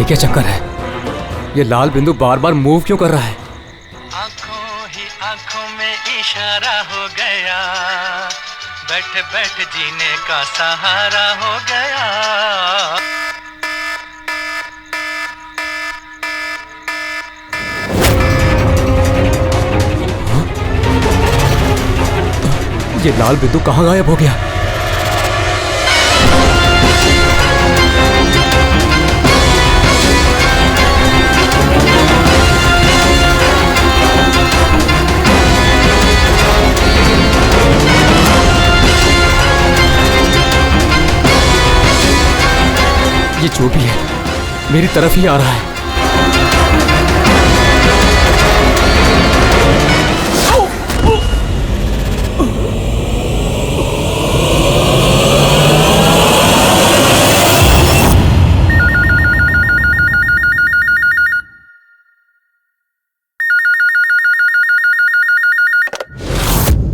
क्या चक्कर है? ये लाल बिंदु बार बार मूव क्यों कर रहा है? आंखों ही आंखों में इशारा हो गया, बैठ बैठ जीने का सहारा हो गया। ये लाल बिंदु कहाँ गायब हो गया? ये जो भी है मेरी तरफ ही आ रहा है।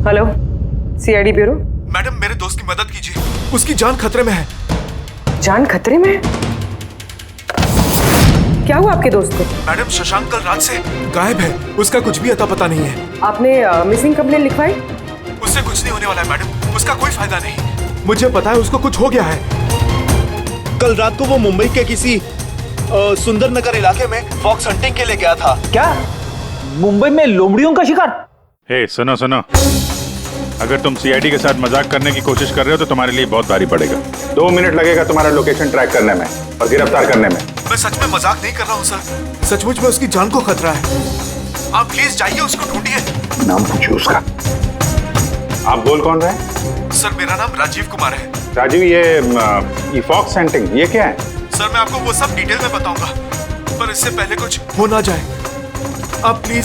Hello, CID bureau. मैडम मेरे दोस्त की मदद कीजिए, उसकी जान खतरे में है। जान खतरे में है? क्या हुआ आपके दोस्त को? मैडम शशांक कल रात से गायब है, उसका कुछ भी अता पता नहीं है। आपने मिसिंग कंप्लेंट लिखवाई? उससे कुछ नहीं होने वाला है मैडम, उसका कोई फायदा नहीं। मुझे पता है उसको कुछ हो गया है। कल रात को वो मुंबई के किसी सुंदर नगर इलाके में फॉक्स हंटिंग के लिए गया था। क्या मुंबई में लोमड़ियों का शिकार? हे सुनो सुनो, अगर तुम सीआईडी के साथ मजाक करने की कोशिश कर रहे हो तो तुम्हारे लिए बहुत भारी पड़ेगा। 2 मिनट लगेगा तुम्हारा लोकेशन ट्रैक करने में और गिरफ्तार करने में। मैं सच में मजाक नहीं कर रहा हूँ सर, सचमुच में उसकी जान को खतरा है। आप प्लीज जाइए, उसको ढूंढिए। नाम पूछिए उसका। आप बोल कौन रहे हैं? सर मेरा नाम राजीव कुमार है। राजीव, ये फॉक्स हंटिंग ये क्या है? सर मैं आपको वो सब डिटेल में बताऊंगा, पर इससे पहले कुछ हो ना जाए। आप प्लीज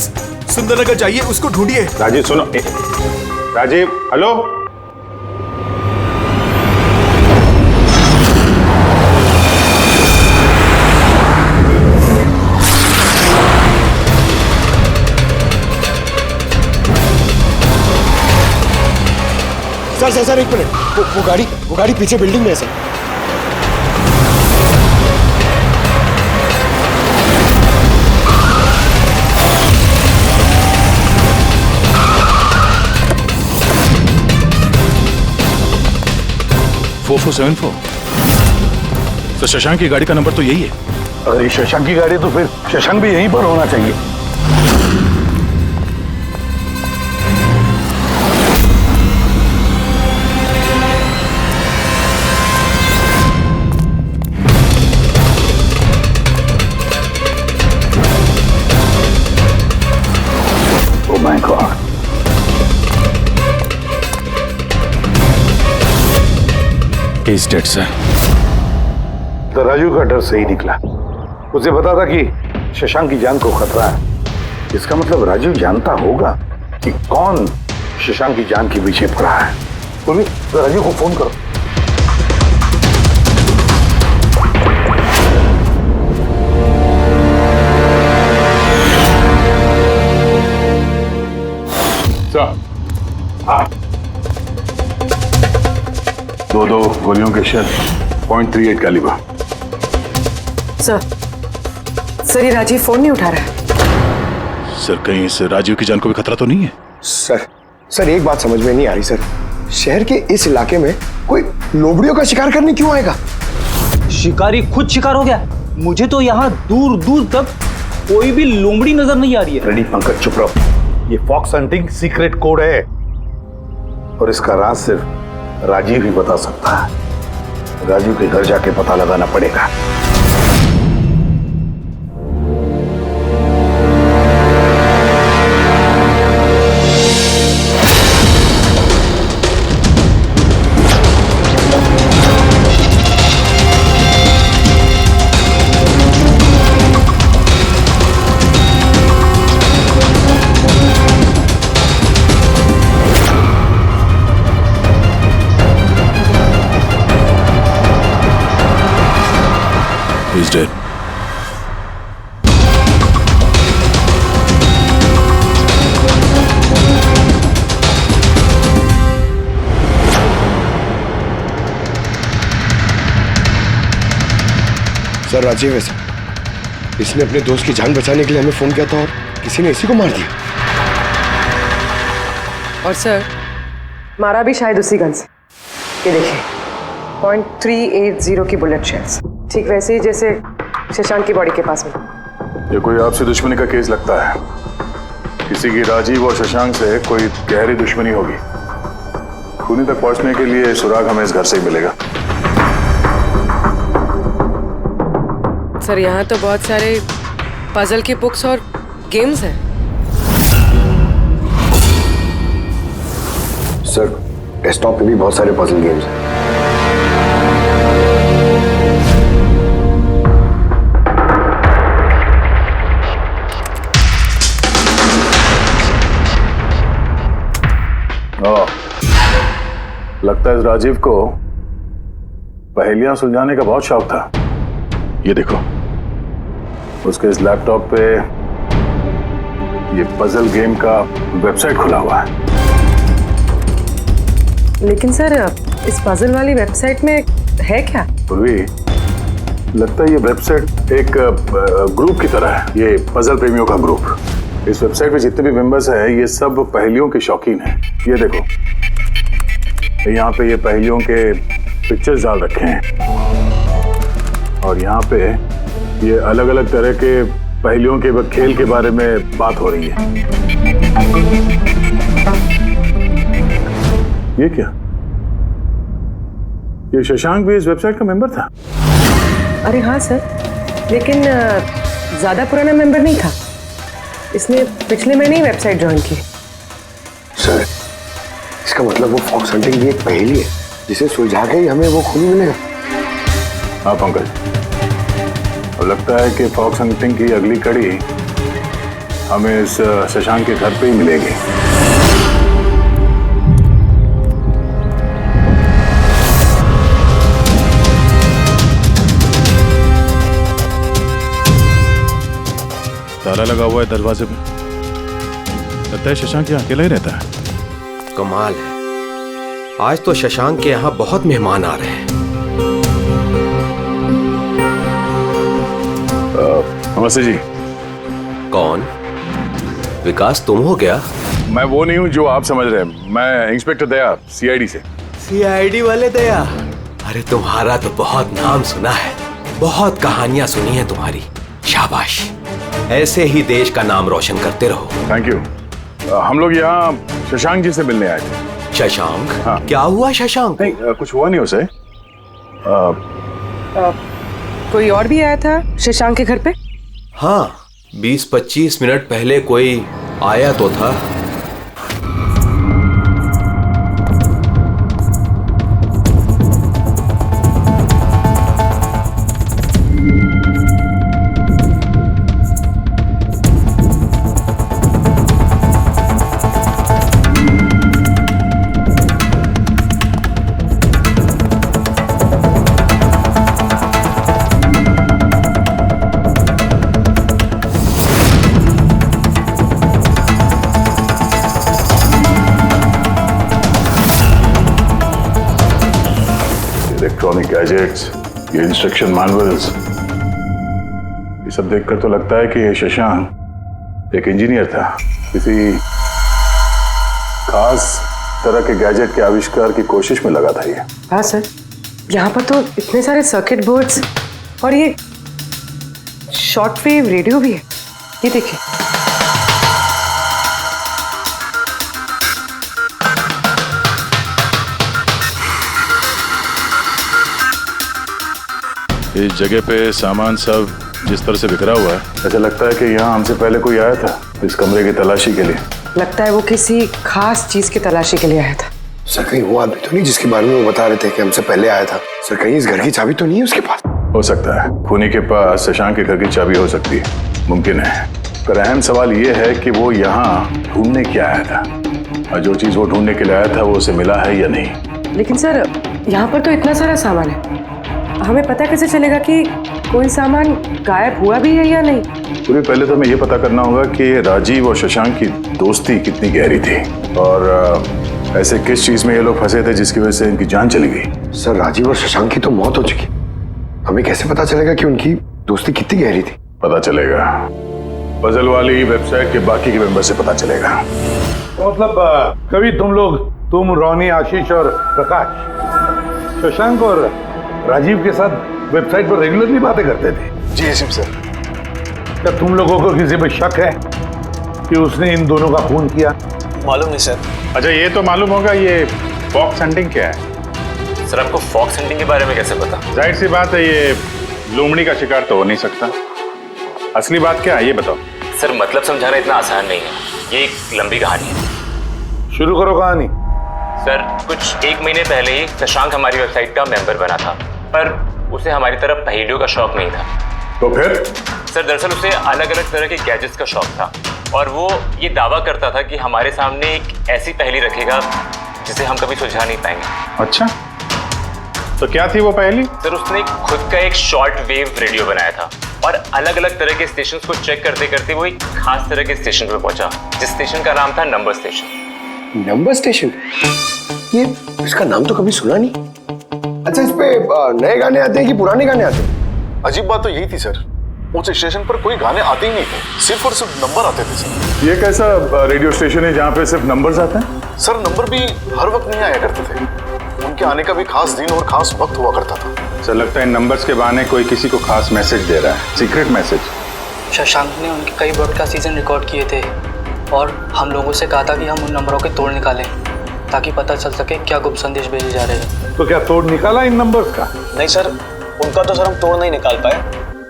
सुंदरनगर जाइए, उसको ढूंढिए। राजीव सुनो, राजीव हेलो। सर एक मिनट, वो गाड़ी पीछे बिल्डिंग में है सर। तो शशांक की गाड़ी का नंबर तो यही है। अगर ये शशांक की गाड़ी है तो फिर शशांक भी यहीं पर होना चाहिए। Oh my God, he is dead sir. तो राजू का डर सही निकला। उसे पता था कि शशांक की जान को खतरा है। इसका मतलब राजू जानता होगा कि कौन शशांक की जान के पीछे पड़ा है। बोलिए, तो राजू को फोन करो। दो गोलियों के शेल, .38 कैलिबर। सर ये राजीव फोन नहीं उठा रहा है। सर कहीं इस राजीव की जान को भी खतरा तो नहीं है? सर एक बात समझ में नहीं आ रही सर, शहर के इस इलाके में कोई लोमड़ियों का शिकार करने क्यों आएगा? शिकारी खुद शिकार हो गया। मुझे तो यहाँ दूर दूर तक कोई भी लोमड़ी नजर नहीं आ रही है। रेडी पंकज, चुप रहो। ये फॉक्स हंटिंग सीक्रेट कोड है और इसका राज सिर्फ राजीव ही बता सकता है। राजीव के घर जाके पता लगाना पड़ेगा। He's dead. सर राजीव है सर। इसने अपने दोस्त की जान बचाने के लिए हमें फोन किया था और किसी ने इसी को मार दिया। और सर मारा भी शायद उसी गन से। ये देखिए .380 की बुलेट शेल्स, ठीक वैसे ही जैसे शशांक की बॉडी के पास में। ये कोई आपसी दुश्मनी का केस लगता है। किसी की राजीव और शशांक से कोई गहरी दुश्मनी होगी। खूनी तक पहुंचने के लिए सुराग हमें इस घर से ही मिलेगा। सर यहाँ तो बहुत सारे पजल की बुक्स और गेम्स हैं। सर डेस्कटॉप पे भी बहुत सारे पजल गेम्स हैं। लगता है इस राजीव को पहेलियां सुलझाने का बहुत शौक था। ये देखो, उसके इस लैपटॉप पे ये पजल गेम का वेबसाइट खुला हुआ है। लेकिन सर इस पजल वाली वेबसाइट में है क्या? पूर्वी, लगता है ये वेबसाइट एक ग्रुप की तरह है। ये पजल प्रेमियों का ग्रुप। इस वेबसाइट पे जितने भी मेंबर्स हैं ये सब पहेलियों के शौकीन हैं। ये देखो, यहाँ पे ये पहेलियों के पिक्चर्स डाल रखे हैं और यहाँ पे ये अलग अलग तरह के पहेलियों के खेल के बारे में बात हो रही है। ये क्या? ये शशांक भी इस वेबसाइट का मेंबर था? अरे हाँ सर, लेकिन ज्यादा पुराना मेंबर नहीं था। इसने पिछले महीने ही वेबसाइट ज्वाइन की। सर इसका मतलब वो फॉक्स हंटिंग भी एक पहेली है जिसे सुलझा के ही हमें वो खूनी मिलेगा। हाँ पंकज, और लगता है कि फॉक्स हंटिंग की अगली कड़ी हमें इस शशांक के घर पे ही मिलेगी। ताला लगा हुआ है दरवाजे पे। लगता है शशांक यहाँ अकेला ही रहता है। कमाल है, आज तो शशांक के यहाँ बहुत मेहमान आ रहे हैं। नमस्ते जी। कौन? विकास तुम हो क्या? मैं वो नहीं हूँ जो आप समझ रहे हैं। मैं इंस्पेक्टर दया, सीआईडी से। सीआईडी वाले दया? अरे तुम्हारा तो बहुत नाम सुना है, बहुत कहानियां सुनी है तुम्हारी। शाबाश, ऐसे ही देश का नाम रोशन करते रहो। Thank you. हम लोग यहाँ शशांक जी से मिलने आए थे। शशांक? हाँ। क्या हुआ शशांक? नहीं, कुछ हुआ नहीं उसे। कोई और भी आया था शशांक के घर पे? हाँ, 20-25 मिनट पहले कोई आया तो था। इलेक्ट्रॉनिक गैजेट्स, ये इंस्ट्रक्शन मैनुअल्स, ये सब देखकर तो लगता है कि ये शशांक एक इंजीनियर था। किसी खास तरह के गैजेट के आविष्कार की कोशिश में लगा था ये। हाँ सर, यहाँ पर तो इतने सारे सर्किट बोर्ड्स और ये शॉर्ट वेव रेडियो भी है। ये देखिए। इस जगह पे सामान सब जिस तरह से बिखरा हुआ है, ऐसा लगता है कि यहाँ हमसे पहले कोई आया था इस कमरे की तलाशी के लिए। लगता है वो किसी खास चीज की तलाशी के लिए आया था। सर कहीं वो आदमी तो नहीं जिसके बारे में वो बता रहे थे कि हमसे पहले आया था? सर कहीं इस घर की चाबी तो नहीं है उसके पास? हो सकता है खूनी के पास शशांक के घर की चाबी हो सकती है, मुमकिन है। पर अहम सवाल ये है कि वो यहाँ ढूंढने क्या आया था, और जो चीज वो ढूंढने के लिए आया था वो उसे मिला है या नहीं। लेकिन सर यहाँ पर तो इतना सारा सामान है, हमें पता कैसे चलेगा कि कोई सामान गायब हुआ भी है या नहीं? पूरी पहले तो हमें ये पता करना होगा कि राजीव और शशांक की दोस्ती कितनी गहरी थी, और ऐसे किस चीज में ये लोग फंसे थे जिसकी वजह से इनकी जान चली गई। सर राजीव और शशांक की तो मौत हो चुकी, हमें कैसे पता चलेगा कि उनकी दोस्ती कितनी गहरी थी? पता चलेगा। पजल वाली वेबसाइट के बाकी के मेंबर से पता चलेगा। तो मतलब कभी तुम रोनी, आशीष और प्रकाश शशांक और राजीव के साथ वेबसाइट पर रेगुलरली बातें करते थे? जी एसीपी सर। क्या तुम लोगों को किसी पे शक है कि उसने इन दोनों का खून किया? मालूम नहीं सर। अच्छा ये तो मालूम होगा, ये फॉक्स हंटिंग क्या है? सर आपको फॉक्स हंटिंग के बारे में कैसे पता? जाहिर सी बात है, ये लोमड़ी का शिकार तो हो नहीं सकता। असली बात क्या है ये बताओ। सर मतलब समझाना इतना आसान नहीं है, ये एक लंबी कहानी है। शुरू करो कहानी। सर कुछ 1 महीने पहले ही शशांक हमारी वेबसाइट का मेंबर बना था, पर उसे हमारी तरफ पहेलियों का शौक नहीं था। तो फिर? सर दरअसल उसे अलग अलग तरह के गैजेट्स का शौक था और वो ये दावा करता था कि हमारे सामने एक ऐसी पहेली रखेगा जिसे हम कभी सुलझा नहीं पाएंगे। अच्छा तो क्या थी वो पहेली? सर उसने खुद का एक शॉर्ट वेव रेडियो बनाया था और अलग अलग तरह के स्टेशंस को चेक करते करते वो एक खास तरह के स्टेशन पे पहुंचा, जिस स्टेशन का नाम था नंबर स्टेशन। Number station? ये इसका नाम तो कभी सुना नहीं। अच्छा इस पे नए गाने आते हैं कि पुराने गाने आते हैं? अजीब बात तो यही थी सर, उस स्टेशन पर कोई गाने आते ही नहीं थे, सिर्फ और सिर्फ नंबर आते थे सर। ये कैसा रेडियो स्टेशन है जहाँ पे सिर्फ नंबर्स आते हैं? सर नंबर भी हर वक्त नहीं आया करते थे, उनके आने का भी खास दिन और खास वक्त हुआ करता था। सर लगता है नंबर्स के बहाने कोई किसी को खास मैसेज दे रहा है, सीक्रेट मैसेज। शशांक ने उनके कई ब्रॉडकास्ट सीजन रिकॉर्ड किए थे और हम लोगों से कहा था कि हम उन नंबरों के तोड़ निकालें ताकि पता चल सके क्या गुप्त संदेश भेजे जा रहे हैं। तो क्या तोड़ निकाला इन नंबर्स का? नहीं सर, उनका तो सर हम तोड़ नहीं निकाल पाए,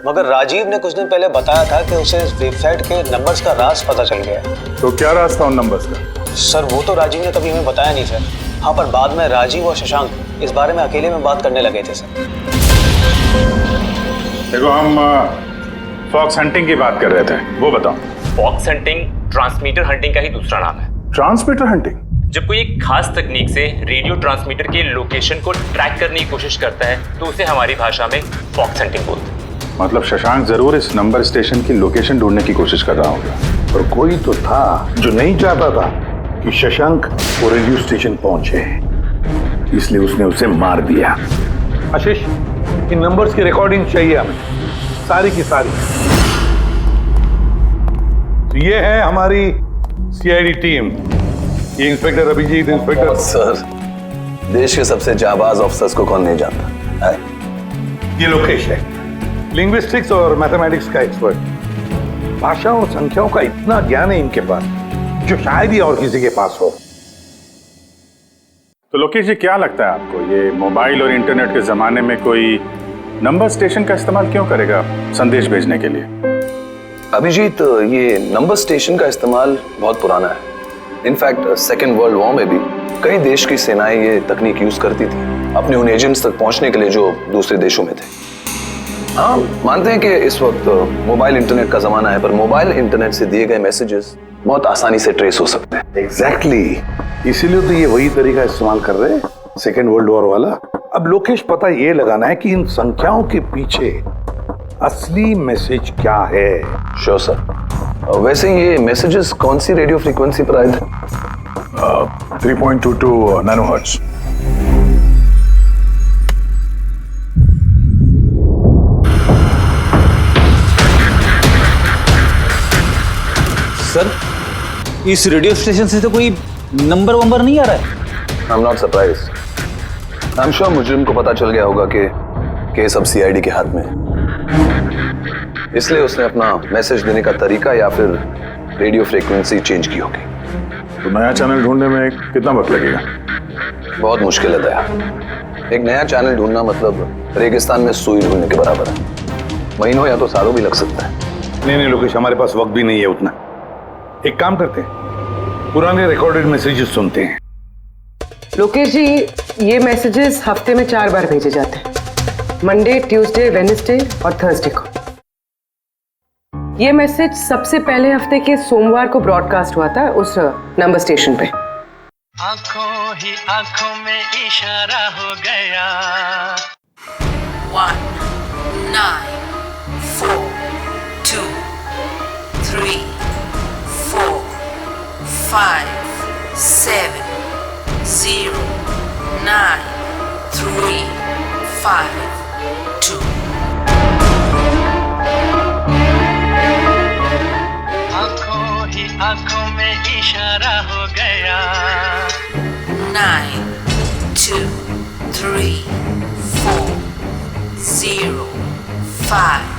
मगर राजीव ने कुछ दिन पहले बताया था कि उसे इस वेबसाइट के नंबर्स का राज पता चल गया है। तो क्या राज था उन नंबर्स का? सर वो तो राजीव ने कभी हमें बताया नहीं सर। हाँ पर बाद में राजीव और शशांक इस बारे में अकेले में बात करने लगे थे सर। देखो हम फॉक्स हंटिंग की बात कर रहे थे, वो बताओ। फॉक्स हंटिंग ट्रांसमीटर हंटिंग का ही दूसरा नाम है। Transmitter hunting? जब कोई एक खास तकनीक से रेडियो ट्रांसमीटर के लोकेशन को ट्रैक करने की कोशिश करता है तो उसे हमारी भाषा में फॉक्स हंटिंग बोलते हैं। मतलब शशांक जरूर इस नंबर स्टेशन की लोकेशन ढूंढने की कोशिश कर रहा होगा। और कोई तो था जो नहीं चाहता था कि शशांक वो रेडियो स्टेशन पहुंचे, इसलिए उसने उसे मार दिया। आशीष इन नंबर्स की रिकॉर्डिंग चाहिए हमें, सारी की सारी। तो ये है हमारी सीआईडी टीम, ये इंस्पेक्टर अभिजीत, इंस्पेक्टर सर देश के सबसे जाबाज ऑफिसर्स को कौन नहीं जानता है? ये लोकेश है, लिंग्विस्टिक्स और मैथमेटिक्स का एक्सपर्ट। भाषा और संख्याओं का इतना ज्ञान है इनके पास जो शायद ही और किसी के पास हो। तो लोकेश जी क्या लगता है आपको, ये मोबाइल और इंटरनेट के जमाने में कोई नंबर स्टेशन का इस्तेमाल क्यों करेगा संदेश भेजने के लिए? अभिजीत ये नंबर स्टेशन का इस्तेमाल बहुत पुराना है। इनफैक्ट सेकेंड वर्ल्ड वॉर में भी कई देश की सेनाएं ये तकनीक यूज करती थी अपने उन एजेंट्स तक पहुंचने के लिए जो दूसरे देशों में थे। हाँ मानते हैं कि इस वक्त मोबाइल इंटरनेट का जमाना है, पर मोबाइल इंटरनेट से दिए गए मैसेजेस बहुत आसानी से ट्रेस हो सकते हैं। एग्जैक्टली इसीलिए तो ये वही तरीका इस्तेमाल कर रहे हैं, सेकेंड वर्ल्ड वॉर वाला। अब लोकेश पता ये लगाना है कि इन संख्याओं के पीछे असली मैसेज क्या है। Sure sir. वैसे ये मैसेजेस कौन सी रेडियो फ्रीक्वेंसी पर आए थे? 3.22 नैनोहर्ट्ज। सर इस रेडियो स्टेशन से तो कोई नंबर वंबर नहीं आ रहा है। I'm not surprised. I'm sure मुजरिम को पता चल गया होगा कि केस अब सीआईडी के हाथ में है, इसलिए उसने अपना मैसेज देने का तरीका या फिर रेडियो फ्रीक्वेंसी चेंज की होगी। तो नया चैनल ढूंढने में कितना वक्त लगेगा? बहुत मुश्किल है दया। एक नया चैनल ढूंढना मतलब रेगिस्तान में सुई ढूंढने के बराबर है। महीनों या तो सालों भी लग सकता है। नहीं लोकेश, हमारे पास वक्त भी नहीं है उतना। एक काम करते हैं, पुराने रिकॉर्डेड मैसेजेस सुनते हैं। लोकेश जी ये मैसेजेस हफ्ते में 4 बार भेजे जाते हैं, मंडे, ट्यूसडे, वेडनेसडे और थर्सडे को। ये मैसेज सबसे पहले हफ्ते के सोमवार को ब्रॉडकास्ट हुआ था उस नंबर स्टेशन पे। आंखों ही आंखों में इशारा हो गया। 1 9 4 2 3 4 5 7 0 9 3 5 2 इशारा हो गया 9 2 3 4 0 5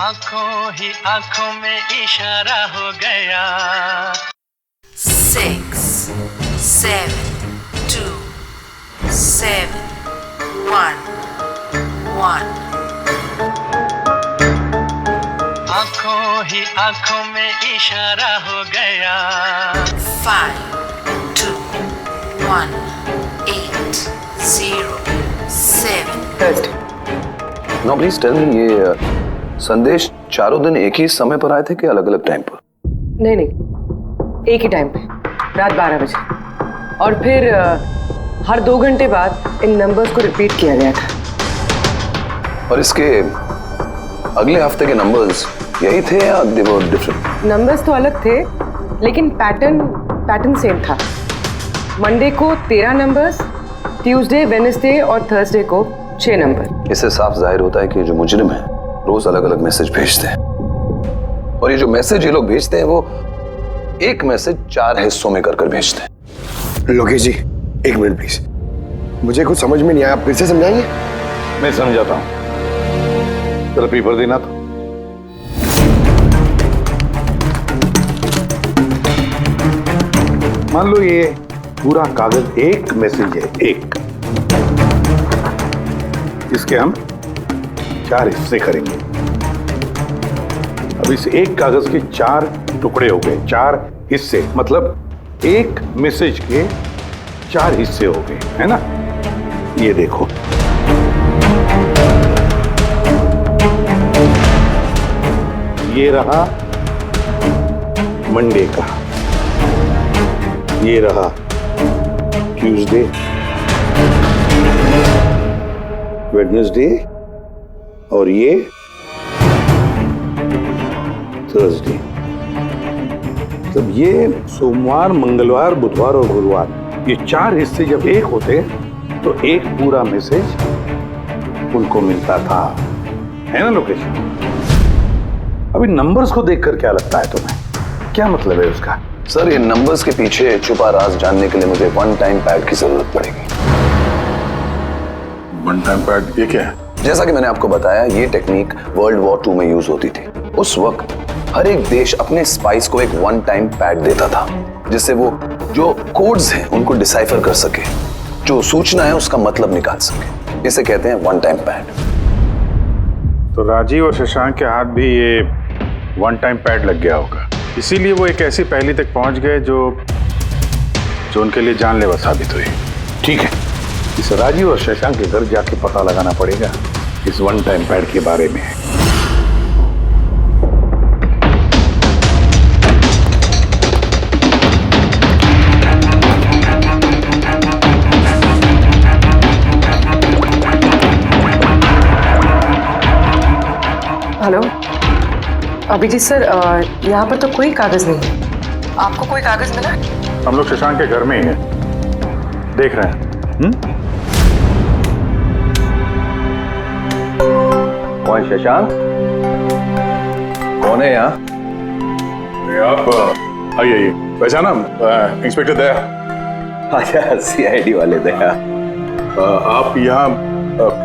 आंखों ही आंखों में इशारा हो गया 6 7 2 7 1 1 आंखों ही आंखों में इशारा हो गया 5 2 1 8 0 7 नो प्लीज टेल मी, ये संदेश चारों दिन एक ही समय पर आए थे कि अलग अलग टाइम पर? नहीं नहीं, एक ही टाइम पे, रात 12 बजे। और फिर हर 2 घंटे बाद इन नंबर्स को रिपीट किया गया था। और इसके अगले हफ्ते के नंबर्स यही थे या दे वर डिफरेंट? नंबर्स तो अलग थे, लेकिन पैटर्न सेम था। मंडे को 13 नंबर्स, ट्यूसडे, वेडनेसडे और थर्सडे को 6 नंबर। इससे साफ जाहिर होता है कि जो मुजरिम है रोज अलग अलग मैसेज भेजते हैं, और ये जो मैसेज ये लोग भेजते हैं वो एक मैसेज 4 हिस्सों में कर भेजते हैं। लोकेश जी, 1 मिनट प्लीज, मुझे कुछ समझ में नहीं आया, आप फिर से समझाएंगे? मैं समझाता हूं, तेरा पेपर देना था। मान लो ये पूरा कागज एक मैसेज है, एक, इसके हम 4 हिस्से करेंगे। अब इस एक कागज के 4 टुकड़े हो गए, 4 हिस्से, मतलब एक मैसेज के 4 हिस्से हो गए, है ना? ये देखो, ये रहा मंडे का, ये रहा ट्यूसडे, वेडनेसडे और ये थर्सडे। तब ये सोमवार, मंगलवार, बुधवार और गुरुवार, ये 4 हिस्से जब एक होते तो एक पूरा मैसेज उनको मिलता था, है ना लोकेश? अभी नंबर्स को देखकर क्या लगता है तुम्हें, क्या मतलब है उसका? सर, ये नंबर्स के पीछे छुपा राज जानने के लिए मुझे 1 टाइम पैड की जरूरत पड़ेगी। 1 टाइम पैड ये क्या है? जैसा कि मैंने आपको बताया, ये टेक्निक वर्ल्ड वॉर 2 में यूज होती थी। उस वक्त हर एक देश अपने स्पाइस को एक 1 टाइम पैड देता था, जिससे वो जो कोड्स हैं उनको डिसाइफर कर सके, जो सूचना है उसका मतलब निकाल सके। इसे कहते हैं 1 टाइम पैड। तो राजीव और शशांक के हाथ भी ये 1 टाइम पैड लग गया होगा, इसीलिए वो एक ऐसी पहेली तक पहुंच गए जो उनके लिए जानलेवा साबित हुई। ठीक है, इस राजीव और शशांक के घर जाके पता लगाना पड़ेगा इस 1 टाइम पैड के बारे में। हेलो अभिजीत सर, यहाँ पर तो कोई कागज नहीं है। आपको कोई कागज मिला? हम लोग शशांक के घर में ही हैं, देख रहे हैं। कौन शशांक? कौन है यहाँ? आप आइए, पहचाना? इंस्पेक्टर दया। अच्छा, सीआईडी वाले दया। आप यहाँ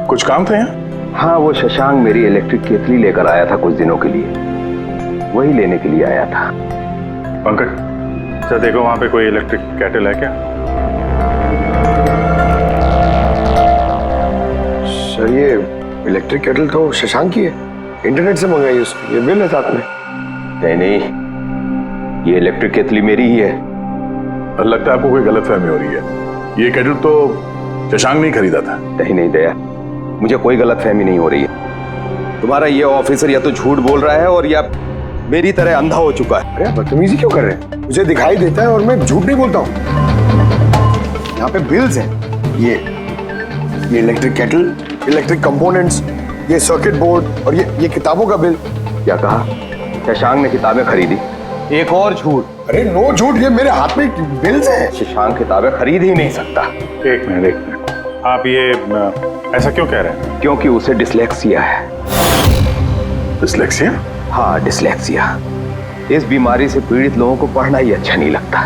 कुछ काम थे यहाँ? हाँ, वो शशांक मेरी इलेक्ट्रिक केतली लेकर आया था कुछ दिनों के लिए, वही लेने के लिए आया था। पंकज, सर देखो वहाँ पे कोई इलेक्ट्रिक केटल है क्या? सर, ये इलेक्ट्रिक केटल तो शशांक की है, इंटरनेट से मंगाई उसकी, ये बिल है साथ में। नहीं, ये इलेक्ट्रिक केतली मेरी ही है। लगता है आपको कोई गलतफहमी हो रही है, ये केटल तो शशांक नहीं खरीदा था। नहीं दया, मुझे कोई गलतफहमी नहीं हो रही है। तुम्हारा ये ऑफिसर या तो झूठ बोल रहा है और या मेरी तरह अंधा हो चुका है। अरे बदतमीजी क्यों कर रहे हैं? मुझे दिखाई देता है और मैं झूठ नहीं बोलता हूँ। यहाँ पे बिल्स हैं, ये इलेक्ट्रिक केटल, इलेक्ट्रिक कंपोनेंट्स, ये सर्किट बोर्ड और ये किताबों का बिल। क्या कहा? शशांक ने किताबें खरीदी? एक और झूठ। अरे नो झूठ, ये मेरे हाथ में बिल्स हैं। शशांक किताबें खरीद ही नहीं सकता। एक मिनट, आप ये ऐसा क्यों कह रहे हैं? क्योंकि उसे डिसलेक्सिया है। डिसलेक्सिया? हाँ, डिसलेक्सिया। इस बीमारी से पीड़ित लोगों को पढ़ना ही अच्छा नहीं लगता।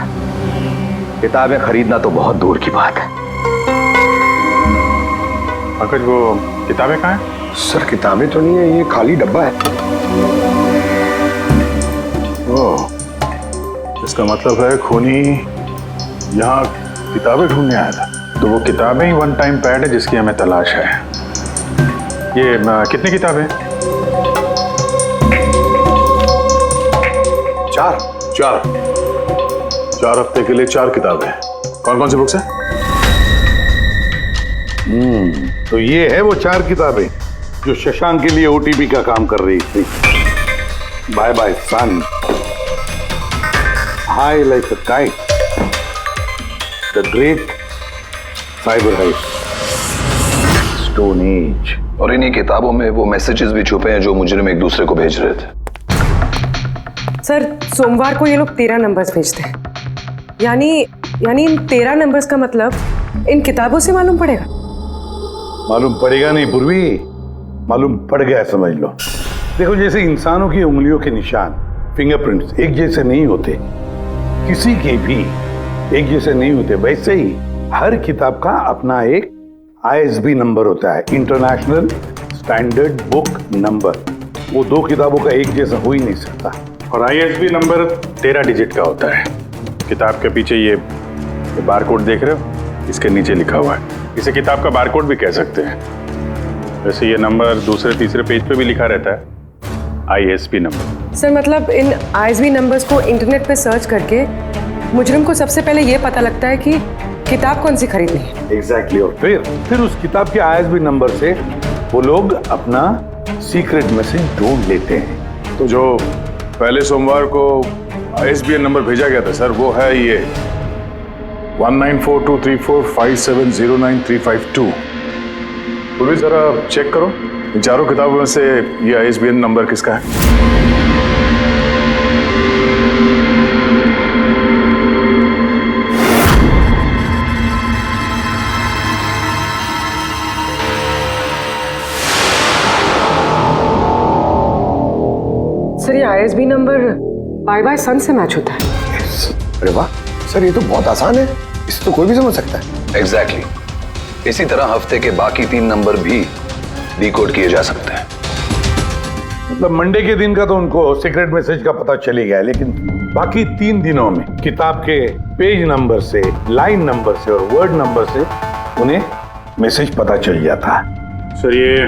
किताबें खरीदना तो बहुत दूर की बात है। पंकज, वो किताबें कहाँ हैं? सर किताबें तो नहीं है, ये खाली डब्बा है। ओह, इसका मतलब है खूनी यहाँ किताबें ढूंढने आया था। तो वो किताबें ही वन टाइम पैड है जिसकी हमें तलाश है। ये कितनी किताबें? चार हफ्ते के लिए 4 किताबें। कौन कौन सी बुक्स हैं? तो ये है वो 4 किताबें जो शशांक के लिए ओटीपी का काम कर रही थी। Bye bye son, high like a kite, the great cyber heist, stone age. और इन्हीं किताबों में वो मैसेजेस भी छुपे हैं जो मुजरिम एक दूसरे को भेज रहे थे। सर सोमवार को ये लोग 13 नंबर्स भेजते हैं। यानी इन 13 नंबर्स का मतलब इन किताबों से मालूम पड़ेगा। मालूम पड़ेगा नहीं पूर्वी, मालूम पड़ गया समझ लो। देखो, जैसे इंसानों की उंगलियों के निशान, फिंगरप्रिंट्स एक जैसे नहीं होते, किसी के भी एक जैसे नहीं होते, वैसे ही हर किताब का अपना एक ISB नंबर होता है, इंटरनेशनल स्टैंडर्ड बुक नंबर। वो 2 किताबों का एक जैसा हो ही नहीं सकता। और ISB नंबर 13 डिजिट का होता है। किताब के पीछे ये बारकोड देख रहे हो, इसके नीचे लिखा हुआ है। इसे किताब का बारकोड भी कह सकते हैं। वैसे ये नंबर दूसरे तीसरे पेज पे भी लिखा रहता है, ISB नंबर। सर मतलब इन ISB नंबर्स को इंटरनेट पे सर्च करके मुजरिम को सबसे पहले ये पता लगता है कि किताब कौन सी खरीदनी है। एग्जैक्टली। और फिर उस किताब के ISB नंबर से वो लोग अपना सीक्रेट मैसेज ढूंढ लेते हैं। तो जो पहले सोमवार को ISBN नंबर भेजा गया था सर, वो है ये 19423457099352। तो भी जरा चेक करो, इन चारों किताबों में से ये ISBN नंबर किसका है। सर ये ISB नंबर बाय सन से मैच होता है। अरे वाह सर, ये तो बहुत आसान है, इसे तो कोई भी समझ सकता है। एग्जैक्टली। इसी तरह हफ्ते के बाकी 3 नंबर भी डिकोड किए जा सकते हैं। मतलब मंडे के दिन का तो उनको सीक्रेट मैसेज का पता चली गया, लेकिन बाकी 3 दिनों में किताब के पेज नंबर से, लाइन नंबर से और वर्ड नंबर से उन्हें मैसेज पता चल जाता है। सर ये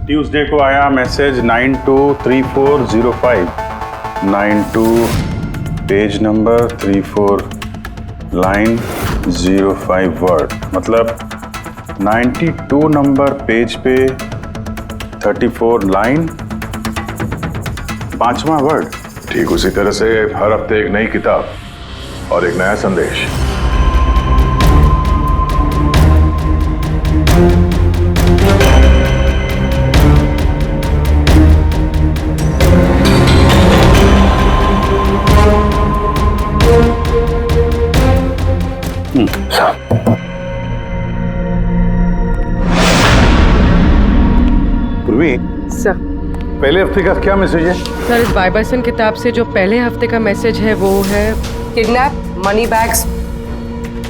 ट्यूसडे को आया message 923405, 92 page number 34 line 05 word, मतलब 92 नंबर पेज पे 34 लाइन 5वां वर्ड। ठीक उसी तरह से हर हफ्ते एक नई किताब और एक नया संदेश। सर पहले हफ्ते का क्या मैसेज है? सर इस बाय सन किताब से जो पहले हफ्ते का मैसेज है वो है kidnap money bags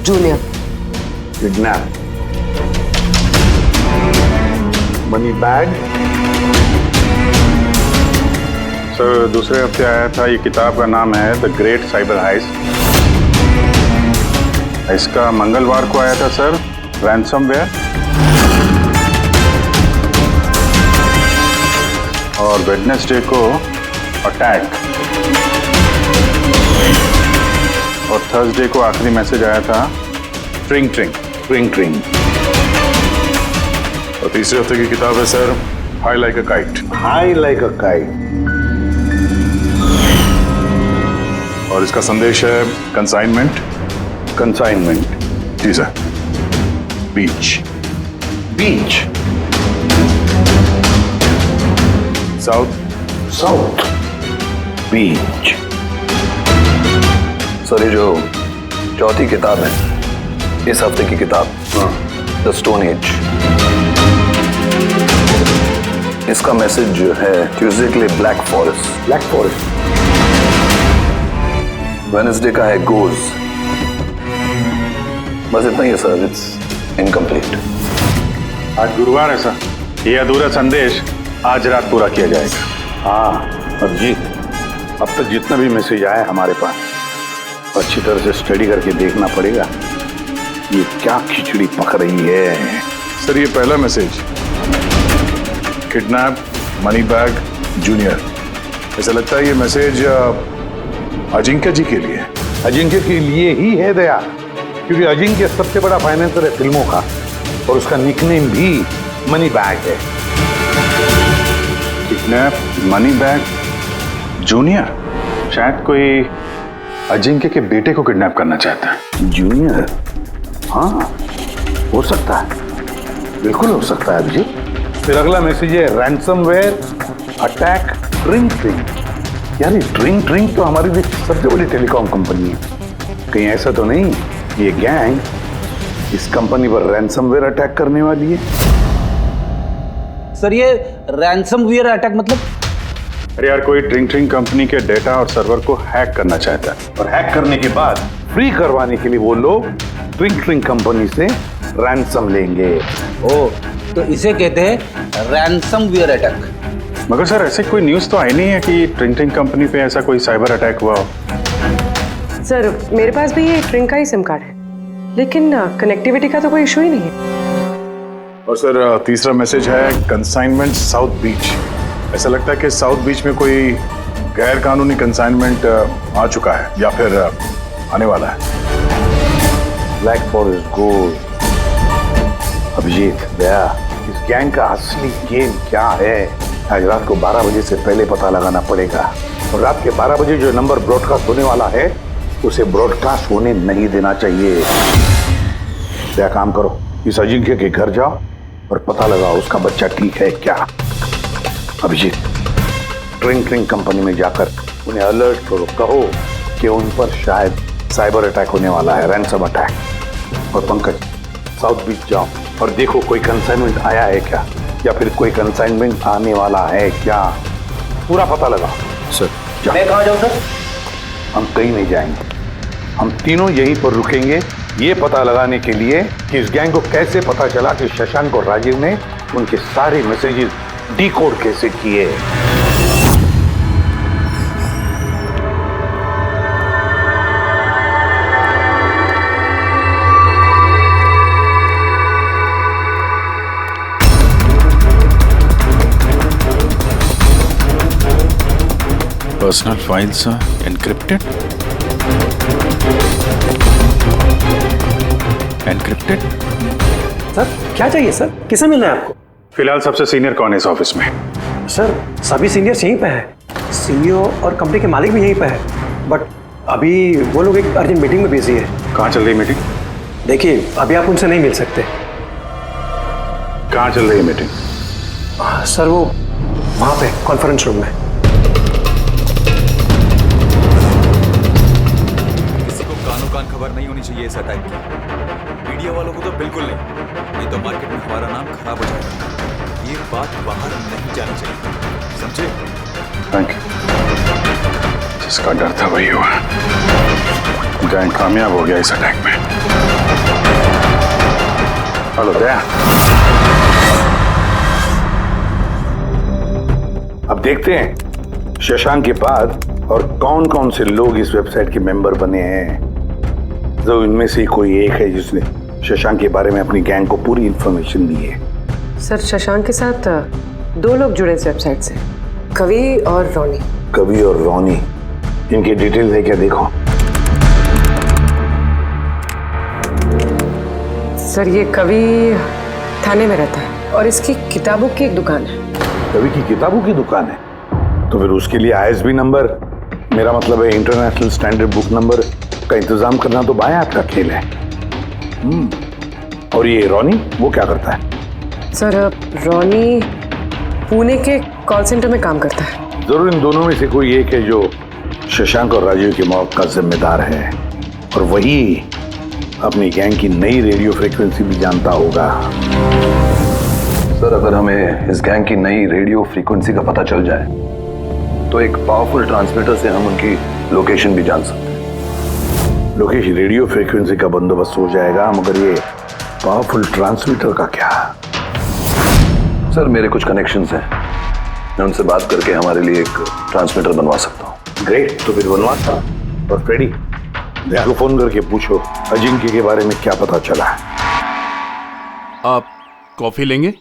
junior. Kidnap money bag. Sir दूसरे हफ्ते आया था, ये किताब का नाम है द ग्रेट साइबर हाइस्ट। इसका मंगलवार को आया था सर, रैंसमवेयर। और वेडनेसडे को अटैक। और थर्सडे को आखिरी मैसेज आया था ट्रिंग ट्रिंग ट्रिंग ट्रिंग। और तीसरे हफ्ते की किताब है sir high like a kite. High like a kite. और इसका संदेश है कंसाइनमेंट। कंसाइनमेंट जी सर। बीच। बीच। South Beach. सर ये जो चौथी किताब है, इस हफ्ते की किताब, द स्टोन एज, इसका मैसेज जो है ट्यूसडे के लिए black forest. Black forest Wednesday का है गोज। बस इतना ही है सर, इट्स इनकम्प्लीट। आज गुरुवार है सर, ये अधूरा संदेश आज रात पूरा किया जाएगा। हाँ और जी, अब तक जितना भी मैसेज आया हमारे पास अच्छी तरह से स्टडी करके देखना पड़ेगा ये क्या खिचड़ी पक रही है। सर ये पहला message, kidnap money bag junior. ऐसा लगता है ये मैसेज अजिंक्य जी के लिए। अजिंक्य के लिए ही है दया, क्योंकि अजिंक्य सबसे बड़ा फाइनेंसर है फिल्मों का और उसका निकनेम भी मनी बैग है। किडनैप मनी बैग जूनियर, शायद कोई अजिंक्य के बेटे को किडनैप करना चाहता है। जूनियर? हाँ हो सकता है, बिल्कुल हो सकता है अभिजीत। फिर अगला मैसेज है रैंसमवेयर अटैक ड्रिंक ड्रिंक। यार ड्रिंक ड्रिंक तो हमारी देश की सबसे बड़ी टेलीकॉम कंपनी है, कहीं ऐसा तो नहीं ये गैंग इस कंपनी पर रैंसमवेयर अटैक करने वाली है? सर ये रैंसमवेयर अटैक मतलब? अरे यार कोई ड्रिंक ड्रिंक कंपनी के डेटा और सर्वर को हैक करना चाहता है, और हैक करने के बाद फ्री करवाने के लिए वो लोग ड्रिंक ड्रिंक कंपनी से रैंसम लेंगे। ओ, तो इसे कहते हैं रैंसमवेयर अटैक। मगर सर ऐसे कोई न्यूज़ तो आई नहीं है कि ड्रिंक ड्रिंक कंपनी पे ऐसा कोई साइबर अटैक हुआ हो। सर मेरे पास भी ये ड्रिंक का ही सिम कार्ड है, लेकिन कनेक्टिविटी का तो कोई इशू ही नहीं है। और सर तीसरा मैसेज है कंसाइनमेंट साउथ बीच। ऐसा लगता है कि साउथ बीच में कोई गैर कानूनी कंसाइनमेंट आ चुका है या फिर आने वाला है। Black forest gold. Abhijeet Daya, इस गैंग का असली गेम क्या है आज रात को 12 बजे से पहले पता लगाना पड़ेगा, और रात के 12 बजे जो नंबर ब्रॉडकास्ट होने वाला है उसे ब्रॉडकास्ट होने नहीं देना चाहिए। क्या काम करो, इस अजिंक्य के घर जाओ और पता लगाओ उसका बच्चा ठीक है क्या। अभिजीत ड्रिंक ड्रिंक कंपनी में जाकर उन्हें अलर्ट करो, कहो कि उन पर शायद साइबर अटैक होने वाला है, रैंसम अटैक। और पंकज साउथ बीच जाओ और देखो कोई कंसाइनमेंट आया है क्या, या फिर कोई कंसाइनमेंट आने वाला है क्या, पूरा पता लगाओ। सर मैं कहाँ जाऊँ सर? हम कहीं नहीं जाएंगे, हम तीनों यहीं पर रुकेंगे ये पता लगाने के लिए कि इस गैंग को कैसे पता चला कि शशांक और राजीव ने उनके सारे मैसेजेस डिकोड कैसे किए। Personal files encrypted. Encrypted? Sir क्या चाहिए सर, किसे मिलना है आपको? फिलहाल सबसे सीनियर कौन है इस ऑफिस में? सर सभी सीनियर्स यहीं पे है, सीईओ और कंपनी के मालिक भी यहीं पे है, बट अभी वो लोग एक अर्जेंट मीटिंग में बिजी है। कहाँ चल रही मीटिंग? देखिए अभी आप उनसे नहीं मिल सकते। कहाँ चल रही है मीटिंग? सर वो वहाँ पे कॉन्फ्रेंस रूम में। किसी को कानो कान खबर नहीं होनी चाहिए इस अटैक की, मीडिया वालों को तो बिल्कुल नहीं तो मार्केट में हमारा नाम खराब हो जाएगा। ये बात बाहर नहीं जानी चाहिए, समझे? Thank you. जिसका डर था वही हुआ, गैंग कामयाब हो गया इस अटैक में। हेलो दया, अब देखते हैं शशांक के बाद और कौन कौन से लोग इस वेबसाइट के मेंबर बने हैं। जो इनमें से कोई एक है जिसने शशांक के बारे में अपनी गैंग को पूरी इंफॉर्मेशन दी है। सर शशांक के साथ 2 लोग जुड़े इस वेबसाइट से, कवि और रोनी। कवि और रोनी, इनकी डिटेल है क्या? देखो सर ये कवि थाने में रहता है और इसकी किताबों की एक दुकान है। कवि की किताबों की दुकान है तो फिर उसके लिए ISB नंबर, मेरा मतलब है इंटरनेशनल स्टैंडर्ड बुक नंबर का इंतजाम करना तो बाएं हाथ का खेल है। और ये रोनी वो क्या करता है? सर रोनी पुणे के कॉल सेंटर में काम करता है। जरूर इन दोनों में से कोई एक है जो शशांक और राजीव की मौत का जिम्मेदार है, और वही अपनी गैंग की नई रेडियो फ्रीक्वेंसी भी जानता होगा। सर अगर हमें इस गैंग की नई रेडियो फ्रीक्वेंसी का पता चल जाए तो एक पावरफुल ट्रांसमीटर से हम उनकी लोकेशन भी जान सकते हैं। लोकेश, रेडियो फ्रीक्वेंसी का बंदोबस्त हो जाएगा, मगर ये पावरफुल ट्रांसमीटर का क्या? सर मेरे कुछ कनेक्शंस हैं, मैं उनसे बात करके हमारे लिए एक ट्रांसमीटर बनवा सकता हूँ। ग्रेट, तो फिर बनवाता। और फ्रेडी, दया को फोन करके पूछो अजिंक्य के बारे में क्या पता चला है। आप कॉफी लेंगे?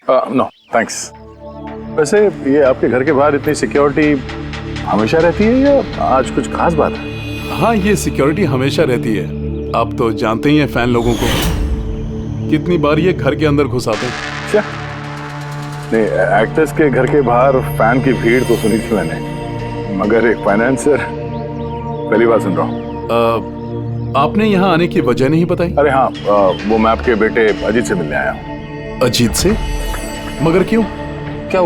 No thanks. वैसे ये आपके घर के बाहर इतनी सिक्योरिटी हमेशा रहती है या आज कुछ खास बात है? हाँ, ये सिक्योरिटी हमेशा रहती है। आप तो जानते ही हैं फैन लोगों को, कितनी बार ये घर के अंदर घुस आते हैं। क्या नहीं, एक्टर्स के घर के बाहर फैन की भीड़ तो सुनी थी मैंने, मगर एक फाइनेंसर पहली बार सुन रहा हूँ। आपने यहाँ आने की वजह नहीं बताई? अरे हाँ, वो मैं आपके बेटे अजीत से मिलने आया हूँ। अजीत से? मगर क्यों? क्या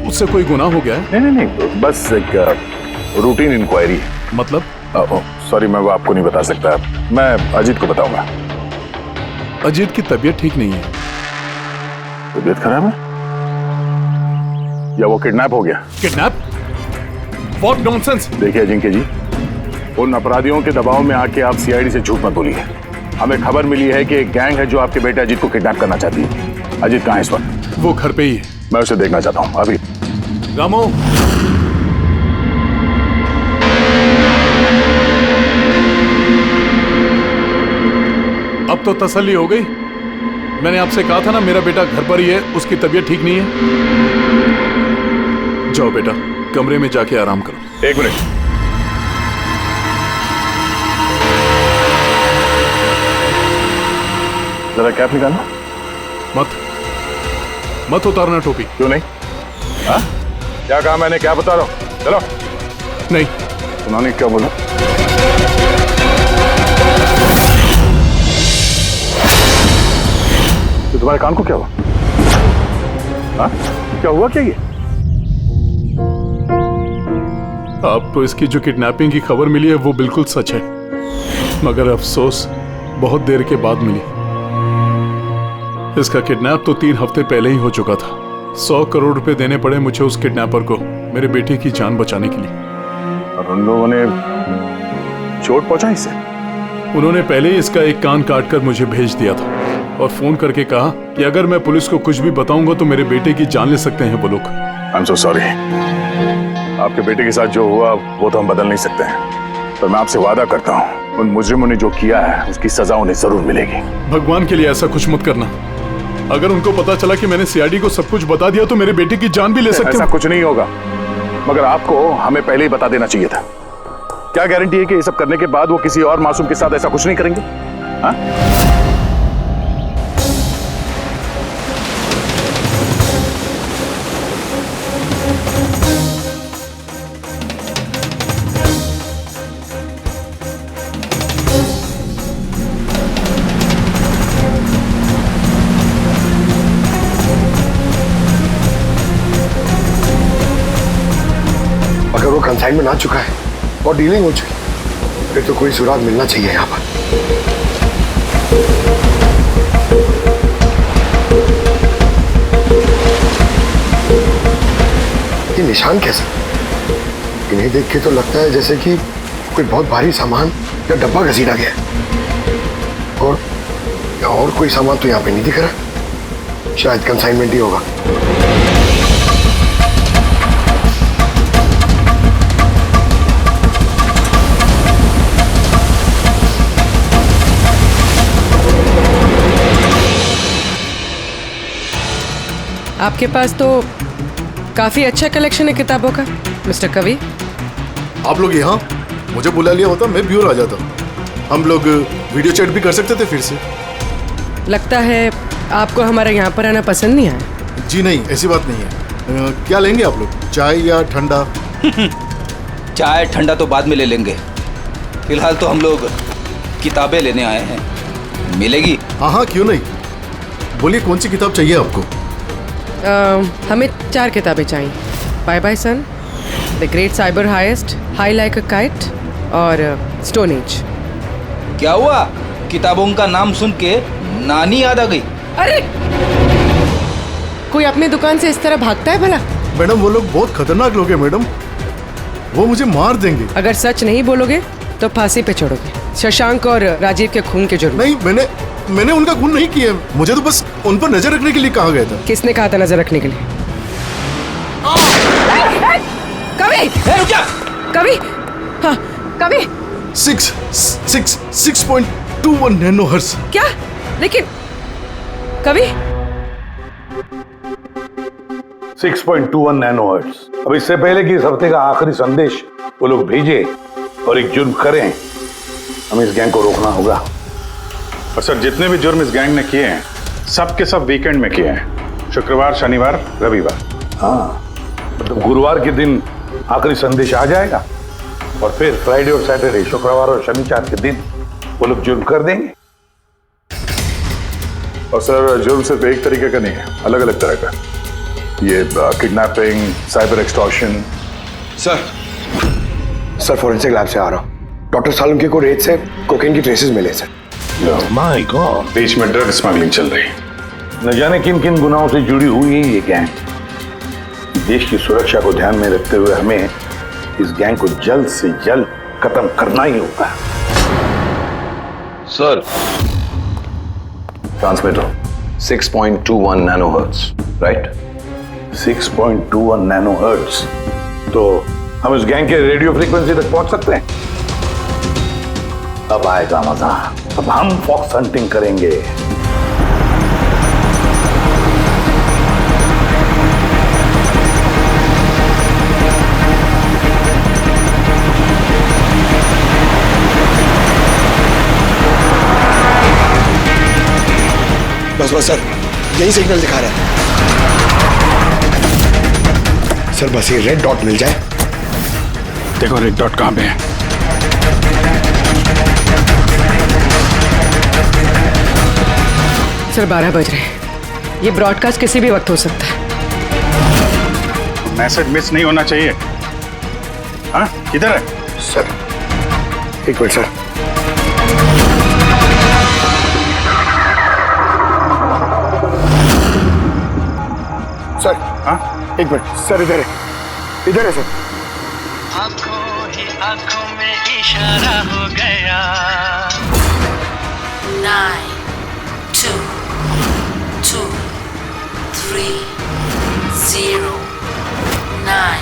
उससे कोई गुनाह हो गया है? नहीं, बस एक रूटीन इंक्वायरी। मतलब? सॉरी, मैं वो आपको नहीं बता सकता, मैं अजीत को बताऊंगा। अजीत की तबीयत ठीक नहीं है। तबीयत खराब है या वो किडनैप हो गया? किडनैप? What nonsense! देखिए अजिंक्य जी, उन अपराधियों के दबाव में आके आप सीआईडी से झूठ मत बोलिए। हमें खबर मिली है कि एक गैंग है जो आपके बेटे अजीत को किडनैप करना चाहती है। अजीत कहाँ है इस वक्त? वो घर पे ही है। मैं उसे देखना चाहता हूँ अभी। रामो, अब तो तसल्ली हो गई। मैंने आपसे कहा था ना, मेरा बेटा घर पर ही है, उसकी तबीयत ठीक नहीं है। जाओ बेटा, कमरे में जाके आराम करो। एक मिनट, जरा कैप निकालना। मत उतारना टोपी। क्यों नहीं? हाँ? क्या कहा मैंने? क्या बता रहा हूँ? चलो। नहीं। उन्होंने क्या बोला? तो तुम्हारे कान को क्या हुआ? हाँ? क्या हुआ क्या ये? आपको इसकी जो किडनैपिंग की खबर मिली है वो बिल्कुल सच है, मगर अफसोस बहुत देर के बाद मिली। इसका किडनैप तो 3 हफ्ते पहले ही हो चुका था। 100 करोड़ रुपए देने पड़े मुझे उस किडनैपर को, मेरे बेटे की जान बचाने के लिए। और उन लोगों ने चोट पहुंचाई इसे? उन्होंने पहले ही इसका एक कान काटकर मुझे भेज दिया था और फोन करके कहा कि अगर मैं पुलिस को कुछ भी बताऊंगा तो मेरे बेटे की जान ले सकते हैं वो लोग। I am so sorry. आपके बेटे के साथ जो हुआ वो तो हम बदल नहीं सकते हैं, पर मैं आपसे वादा करता हूँ उन मुजरिमों ने जो किया है उसकी सजा उन्हें जरूर मिलेगी। भगवान के लिए ऐसा कुछ मत करना। अगर उनको पता चला कि मैंने सीआईडी को सब कुछ बता दिया तो मेरे बेटे की जान भी ले सकते हैं। ऐसा कुछ नहीं होगा, मगर आपको हमें पहले ही बता देना चाहिए था। क्या गारंटी है कि ये सब करने के बाद वो किसी और मासूम के साथ ऐसा कुछ नहीं करेंगे? हाँ? अगर वो कंसाइनमेंट आ चुका है और डीलिंग हो चुकी, फिर तो कोई सुराग मिलना चाहिए यहाँ पर। ये निशान कैसे? इन्हें देख के तो लगता है जैसे कि कोई बहुत भारी सामान या डब्बा घसीटा गया है। और कोई सामान तो यहाँ पे नहीं दिख रहा। शायद कंसाइनमेंट ही होगा। आपके पास तो काफी अच्छा कलेक्शन है किताबों का मिस्टर कवि। आप लोग यहाँ मुझे बुला लिया होता मैं ब्यूर आ जाता। हम लोग वीडियो चैट भी कर सकते थे फिर से। लगता है आपको हमारे यहाँ पर आना पसंद नहीं आया। जी नहीं, ऐसी बात नहीं है। क्या लेंगे आप लोग, चाय या ठंडा? चाय ठंडा तो बाद में ले लेंगे, फिलहाल तो हम लोग किताबें लेने आए हैं। मिलेगी? हाँ, क्यों नहीं। बोलिए कौन सी किताब चाहिए आपको? हमें 4 किताबें चाहिए। Bye bye son, the great cyber heist, high like a kite और स्टोन एज। क्या हुआ? किताबों का नाम सुन के नानी याद आ गई? अरे कोई अपने दुकान से इस तरह भागता है भला? मैडम वो लोग बहुत खतरनाक लोग हैं मैडम, वो मुझे मार देंगे। अगर सच नहीं बोलोगे तो फांसी पे चढ़ोगे। शशांक और राजीव के खून के जुर्म। नहीं, मैंने उनका खून नहीं किया। मुझे तो बस उन पर नजर रखने के लिए कहा गया था। किसने कहा था नजर रखने के लिए? कवि! कवि! हाँ, कवि! 6.21 नैनोहर्ट्ज। क्या? लेकिन कवि 6.21 नैनोहर्ट्ज। अब इससे पहले कि इस हफ्ते का आखिरी संदेश वो लोग भेजे और एक जुर्म करें, हमें इस गैंग को रोकना होगा। और सर, जितने भी जुर्म इस गैंग ने किए हैं सब के सब वीकेंड में किए हैं, शुक्रवार, शनिवार, रविवार। हाँ, तो गुरुवार के दिन आखिरी संदेश आ जाएगा और फिर फ्राइडे और सैटरडे, शुक्रवार और शनिवार के दिन वो लोग जुर्म कर देंगे। और सर, जुर्म सिर्फ एक तरीके का नहीं है, अलग अलग तरह का। ये kidnapping, cyber extortion. Sir forensic lab से आ रहा हूँ। डॉक्टर सालुंके को रेत से कोकेन की ट्रेसेस मिले सर। माय गॉड, बीच में ड्रग स्मगलिंग चल रही। न जाने किन किन गुनाहों से जुड़ी हुई है ये गैंग। देश की सुरक्षा को ध्यान में रखते हुए हमें इस गैंग को जल्द से जल्द खत्म करना ही होगा। Sir, transmitter 6.21 nanohertz, right? 6.21 nanohertz. तो हम इस गैंग के रेडियो फ्रीक्वेंसी तक पहुंच सकते हैं। अब आएगा मजा। अब हम फॉक्स हंटिंग करेंगे। बस सर, यही सिग्नल दिखा रहा है सर। बस ये रेड डॉट मिल जाए। देखो रेड डॉट कहां पे है। सर 12 बज रहे हैं। ये ब्रॉडकास्ट किसी भी वक्त हो सकता है। मैसेज मिस नहीं होना चाहिए। हाँ, किधर है सर? एक मिनट सर। सर, हाँ, एक मिनट सर। इधर है सर। आंखों ही आंखों में इशारा हो गया। 9 2 2 3 0 9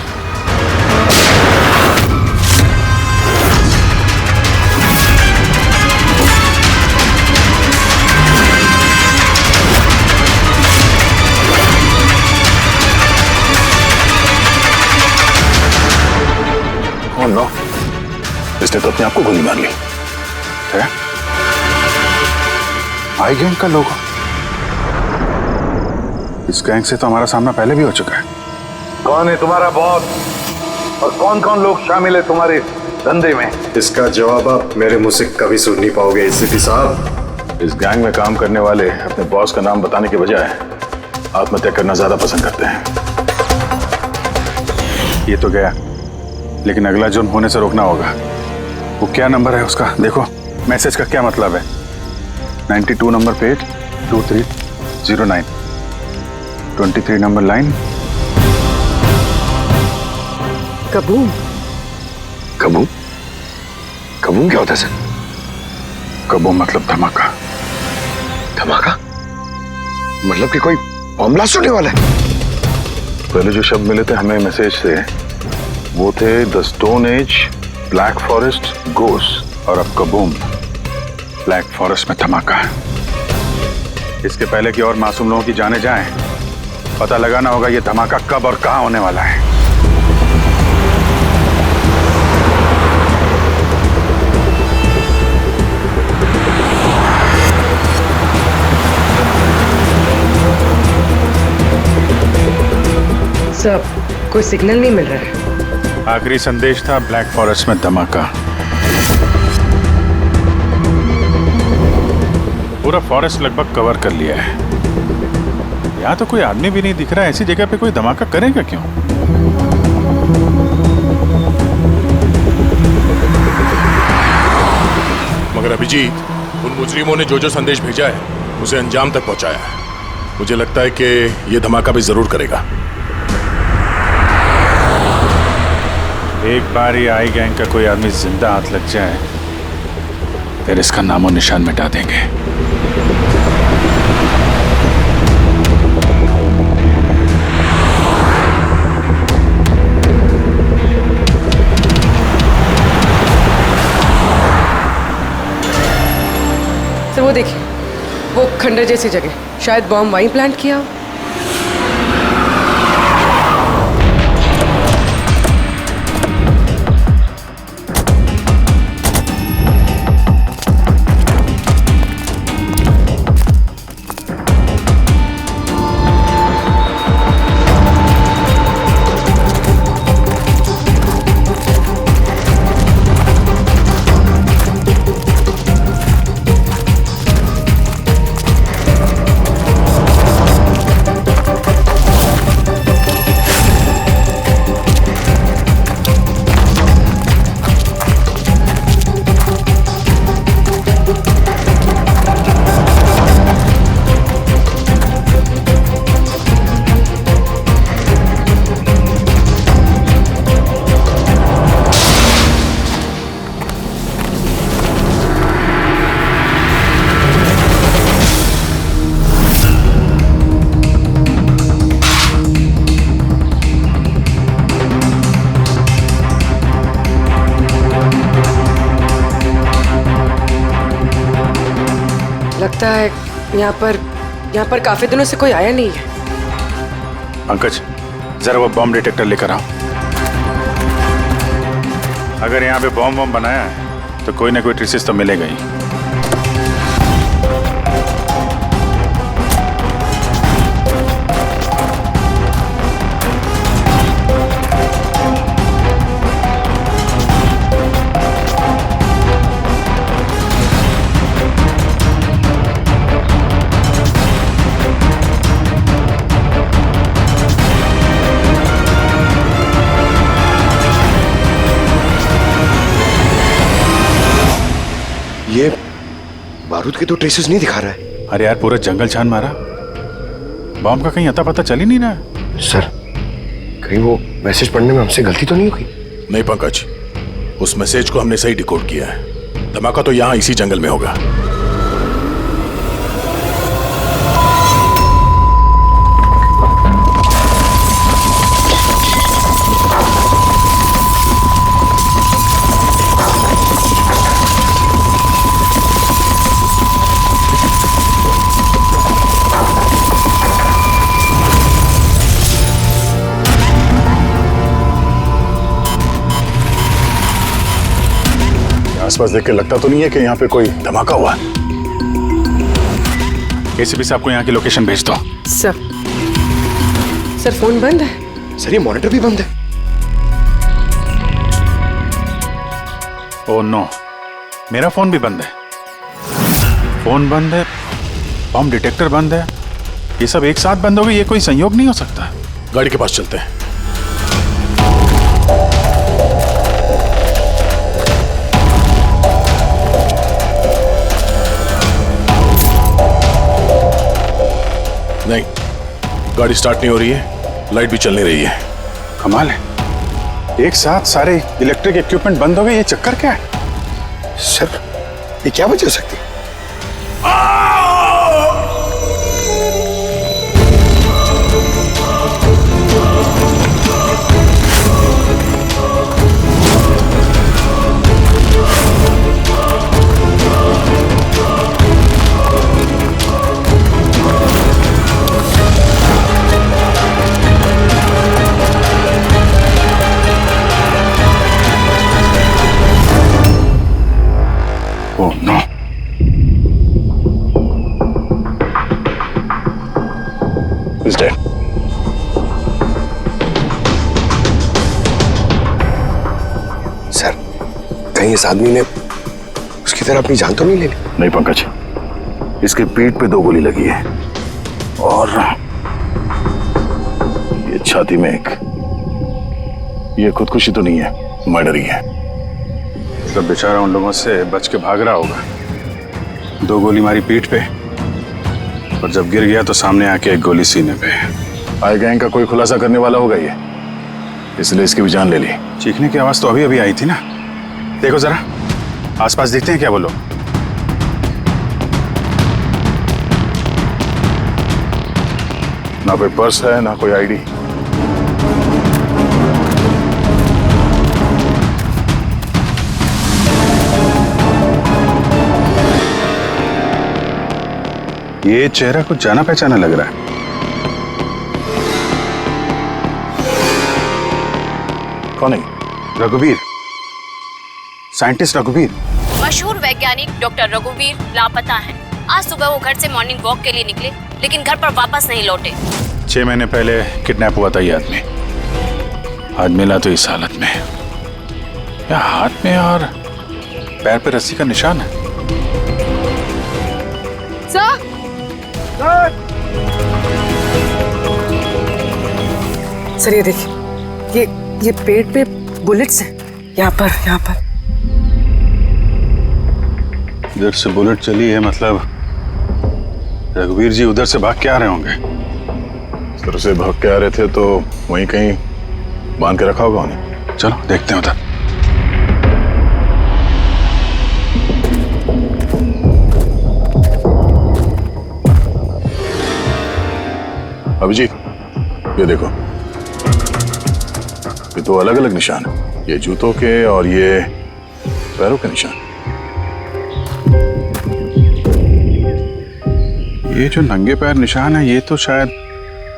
Oh no, इसने तो अपने आप को गोली मार ली है। आई गैंग का लोगो। इस गैंग से तो हमारा सामना पहले भी हो चुका है। कौन है तुम्हारा बॉस और कौन कौन लोग शामिल है तुम्हारे धंधे में? इसका जवाब आप मेरे मुंह से कभी सुन नहीं पाओगे एसीपी साहब। इस गैंग में काम करने वाले अपने बॉस का नाम बताने के बजाय आत्महत्या करना ज्यादा पसंद करते हैं। ये तो गया, लेकिन अगला जुर्म होने से रोकना होगा। वो क्या नंबर है उसका देखो। मैसेज का क्या मतलब है? 92 number page 2309 23 number line. Kaboom. Kaboom? Kaboom क्या होता है सर? कबूम मतलब धमाका। धमाका मतलब कि कोई बम ब्लास्ट होने वाला है? पहले जो शब्द मिले थे हमें मैसेज से वो थे the stone age, black forest, ghost, और अब कबूम, ब्लैक फॉरेस्ट में धमाका। इसके पहले कि और मासूम लोगों की जाने जाएं, पता लगाना होगा ये धमाका कब और कहां होने वाला है। सब कोई सिग्नल नहीं मिल रहा है। आखिरी संदेश था ब्लैक फॉरेस्ट में धमाका। पूरा फॉरेस्ट लगभग कवर कर लिया है। यहाँ तो कोई आदमी भी नहीं दिख रहा है। ऐसी जगह पे कोई धमाका करेगा क्यों? मगर अभिजीत, उन मुजरिमों ने जो जो संदेश भेजा है उसे अंजाम तक पहुंचाया है। मुझे लगता है कि यह धमाका भी जरूर करेगा। एक बार ये आई गैंग का कोई आदमी जिंदा हाथ लग जाए फिर इसका नामो निशान मिटा देंगे। सर वो देखिए, वो खंडर जैसी जगह, शायद बॉम्ब वहीं प्लांट किया हो। लगता है यहाँ पर काफी दिनों से कोई आया नहीं है। पंकज, जरा वो बॉम्ब डिटेक्टर लेकर आओ। अगर यहाँ पे बॉम्ब बनाया है तो कोई ना कोई ट्रेसेस तो मिलेगा ही। ये बारूद के तो ट्रेसेस नहीं दिखा रहा है। अरे यार, पूरा जंगल छान मारा, बॉम्ब का कहीं अता पता चल ही नहीं रहा है। सर, कहीं वो मैसेज पढ़ने में हमसे गलती तो नहीं हुई? नहीं पंकज, उस मैसेज को हमने सही डिकोड किया है। धमाका तो यहाँ इसी जंगल में होगा। आसपास देख के लगता तो नहीं है कि यहाँ पे कोई धमाका हुआ। एसीपी साहब को यहाँ की लोकेशन भेज दो। सर फोन बंद है। सर ये मॉनिटर भी बंद है। ओह नो, मेरा फोन भी बंद है। फोन बंद है, बॉम्ब डिटेक्टर बंद है, ये सब एक साथ बंद हो गए। ये कोई संयोग नहीं हो सकता। गाड़ी के पास चलते हैं। नहीं, गाड़ी स्टार्ट नहीं हो रही है, लाइट भी चल नहीं रही है। कमाल है, एक साथ सारे इलेक्ट्रिक इक्विपमेंट बंद हो गए। ये चक्कर क्या है? सर, ये क्या वजह हो सकती है? Oh no. He's dead. Sir, कहीं इस आदमी ने उसकी तरह अपनी जान तो नहीं ले ली? नहीं पंकज, इसके पीठ पे 2 गोली लगी है और ये छाती में एक। ये खुदकुशी तो नहीं है, मर्डर ही है। मतलब बेचारा उन लोगों से बच के भाग रहा होगा। 2 गोली मारी पीठ पे और जब गिर गया तो सामने आके 1 गोली सीने पे। आई गैंग का कोई खुलासा करने वाला होगा ये? इसलिए इसकी भी जान ले ली। चीखने की आवाज तो अभी अभी आई थी ना। देखो जरा आसपास देखते हैं क्या वो लोग। ना कोई पर्स है ना कोई आईडी। ये चेहरा कुछ जाना पहचाना लग रहा है। कौन है? रघुवीर, साइंटिस्ट रघुवीर। मशहूर वैज्ञानिक डॉक्टर रघुवीर लापता हैं। आज सुबह वो घर से मॉर्निंग वॉक के लिए निकले, लेकिन घर पर वापस नहीं लौटे। 6 महीने पहले किडनैप हुआ था ये आदमी। आज मिला तो इस हालत में। या हाथ में और पैर पे रस्सी का निशान है। सर ये देखिए, ये पेट पे बुलेट्स हैं। यहाँ पर इधर से बुलेट चली है, मतलब रघुवीर जी उधर से भाग के आ रहे होंगे। इस तरह से भाग के आ रहे थे तो वहीं कहीं बांध के रखा होगा उन्हें। चलो देखते हैं उधर। अभिजीत, ये देखो, ये तो अलग अलग निशान है। ये जूतों के और ये पैरों के निशान। ये जो नंगे पैर निशान है ये तो शायद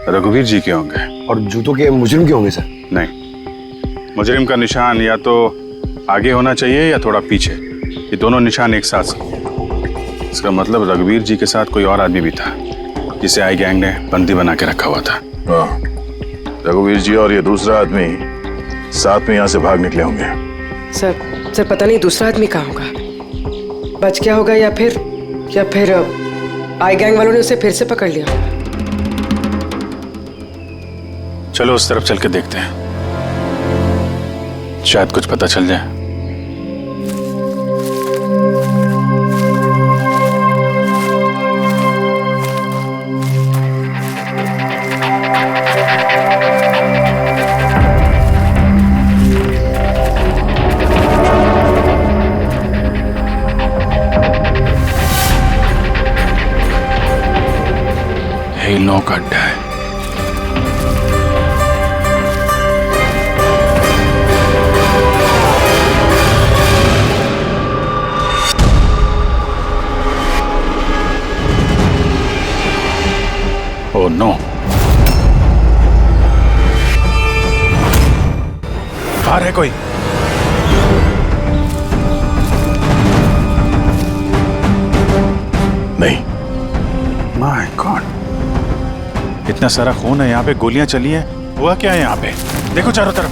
रघुवीर जी के होंगे। और जूतों के मुजरिम के होंगे सर? नहीं, मुजरिम का निशान या तो आगे होना चाहिए या थोड़ा पीछे। ये दोनों निशान एक साथ। इसका मतलब रघुवीर जी के साथ कोई और आदमी भी था जिसे आई गैंग ने बंदी बना के रखा हुआ था। हाँ, रघुवीर जी और ये दूसरा आदमी साथ में यहाँ से भाग निकले होंगे। सर पता नहीं दूसरा आदमी कहाँ होगा। बच गया होगा या फिर आई गैंग वालों ने उसे फिर से पकड़ लिया। चलो उस तरफ चल के देखते हैं, शायद कुछ पता चल जाए। हिलों का अड्डा है। ओह नो, बाहर है कोई। नहीं। माय गॉड, इतना सारा खून है यहाँ पे, गोलियां चली हैं। हुआ क्या है यहाँ पे? देखो चारों तरफ।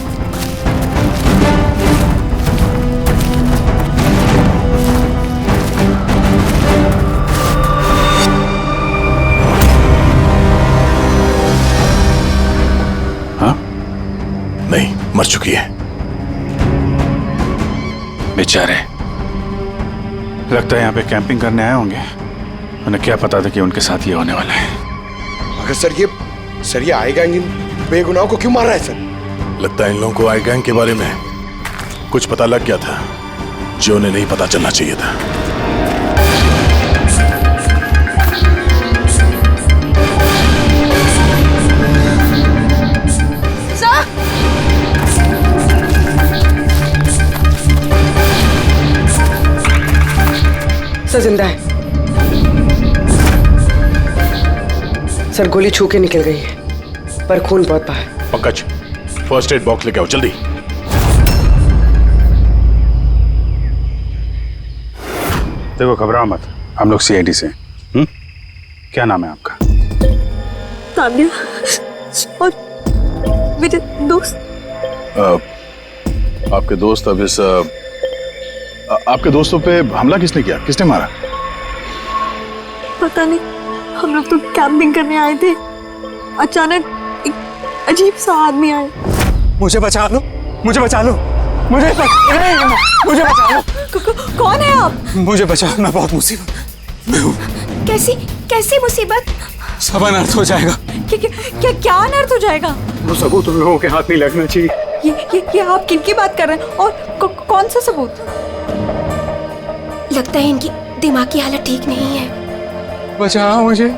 हाँ? नहीं, मर चुकी है। बेचारे, लगता है यहाँ पे कैंपिंग करने आए होंगे। उन्हें क्या पता था कि उनके साथ ये होने वाला है। मगर सर ये आई गैंग इन बेगुनाहों को क्यों मार रहा है सर? लगता है इन लोगों को आई गैंग के बारे में कुछ पता लग गया था जो उन्हें नहीं पता चलना चाहिए था। सर जिंदा है। सर गोली छू के निकल गई है, पर खून बहुत बहा है। पंकज, फर्स्ट एड बॉक्स लेके आओ जल्दी। देखो घबराओ मत, हम लोग सीआईडी से। क्या नाम है आपका? तान्या और मेरे दोस्त। आपके दोस्त अब इस आपके दोस्तों पे हमला किसने किया? किसने मारा? पता नहीं, हम लोग तो कैंपिंग करने आए थे, अचानक एक अजीब सा आदमी आया। मुझे बचा लो, मुझे बचा लो, मुझे बचा लो। कौन है आप? मुझे बचा, मैं बहुत मुसीबत में हूँ। कैसी मुसीबत? सब अनर्थ हो जाएगा। क्या अनर्थ हो जाएगा? वो सबूत उन लोगों के हाथ नहीं लगना चाहिए। ये आप किनकी बात कर रहे हैं और कौन सा सबूत? लगता है इनकी दिमागी हालत ठीक नहीं है। बचाओ मुझे।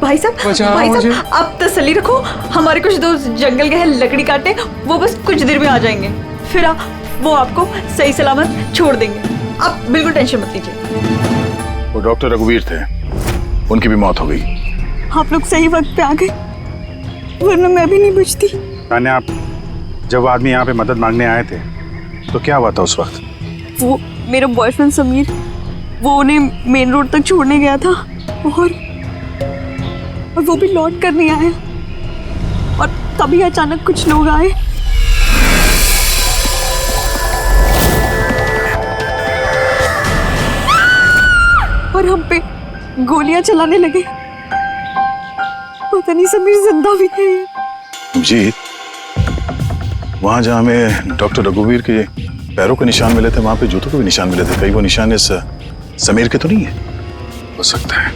भाई साहब आप तसल्ली रखो, हमारे कुछ दोस्त जंगल गए हैं लकड़ी काटने, वो बस कुछ देर में आ जाएंगे, फिर वो आपको सही सलामत छोड़ देंगे, आप बिल्कुल टेंशन मत लीजिए। वो डॉक्टर रघुवीर थे, उनकी भी मौत हो गई। आप लोग सही वक्त पे आ गए, वरना मैं भी नहीं बचती। तान्या, आप जब आदमी यहाँ पे मदद मांगने आए थे तो क्या हुआ था उस वक्त? वो मेरा बॉयफ्रेंड समीर, वो उन्हें मेन रोड तक छोड़ने गया था और वो भी लौट कर नहीं आया, और तभी अचानक कुछ लोग आए और हम पे गोलियां चलाने लगे। पता नहीं समीर जिंदा भी है। जी, वहां जहां हमें डॉक्टर रघुवीर के पैरों के निशान मिले थे, वहां पे जूतों के भी निशान मिले थे। कहीं वो निशान इस समीर के तो नहीं है? हो सकता है,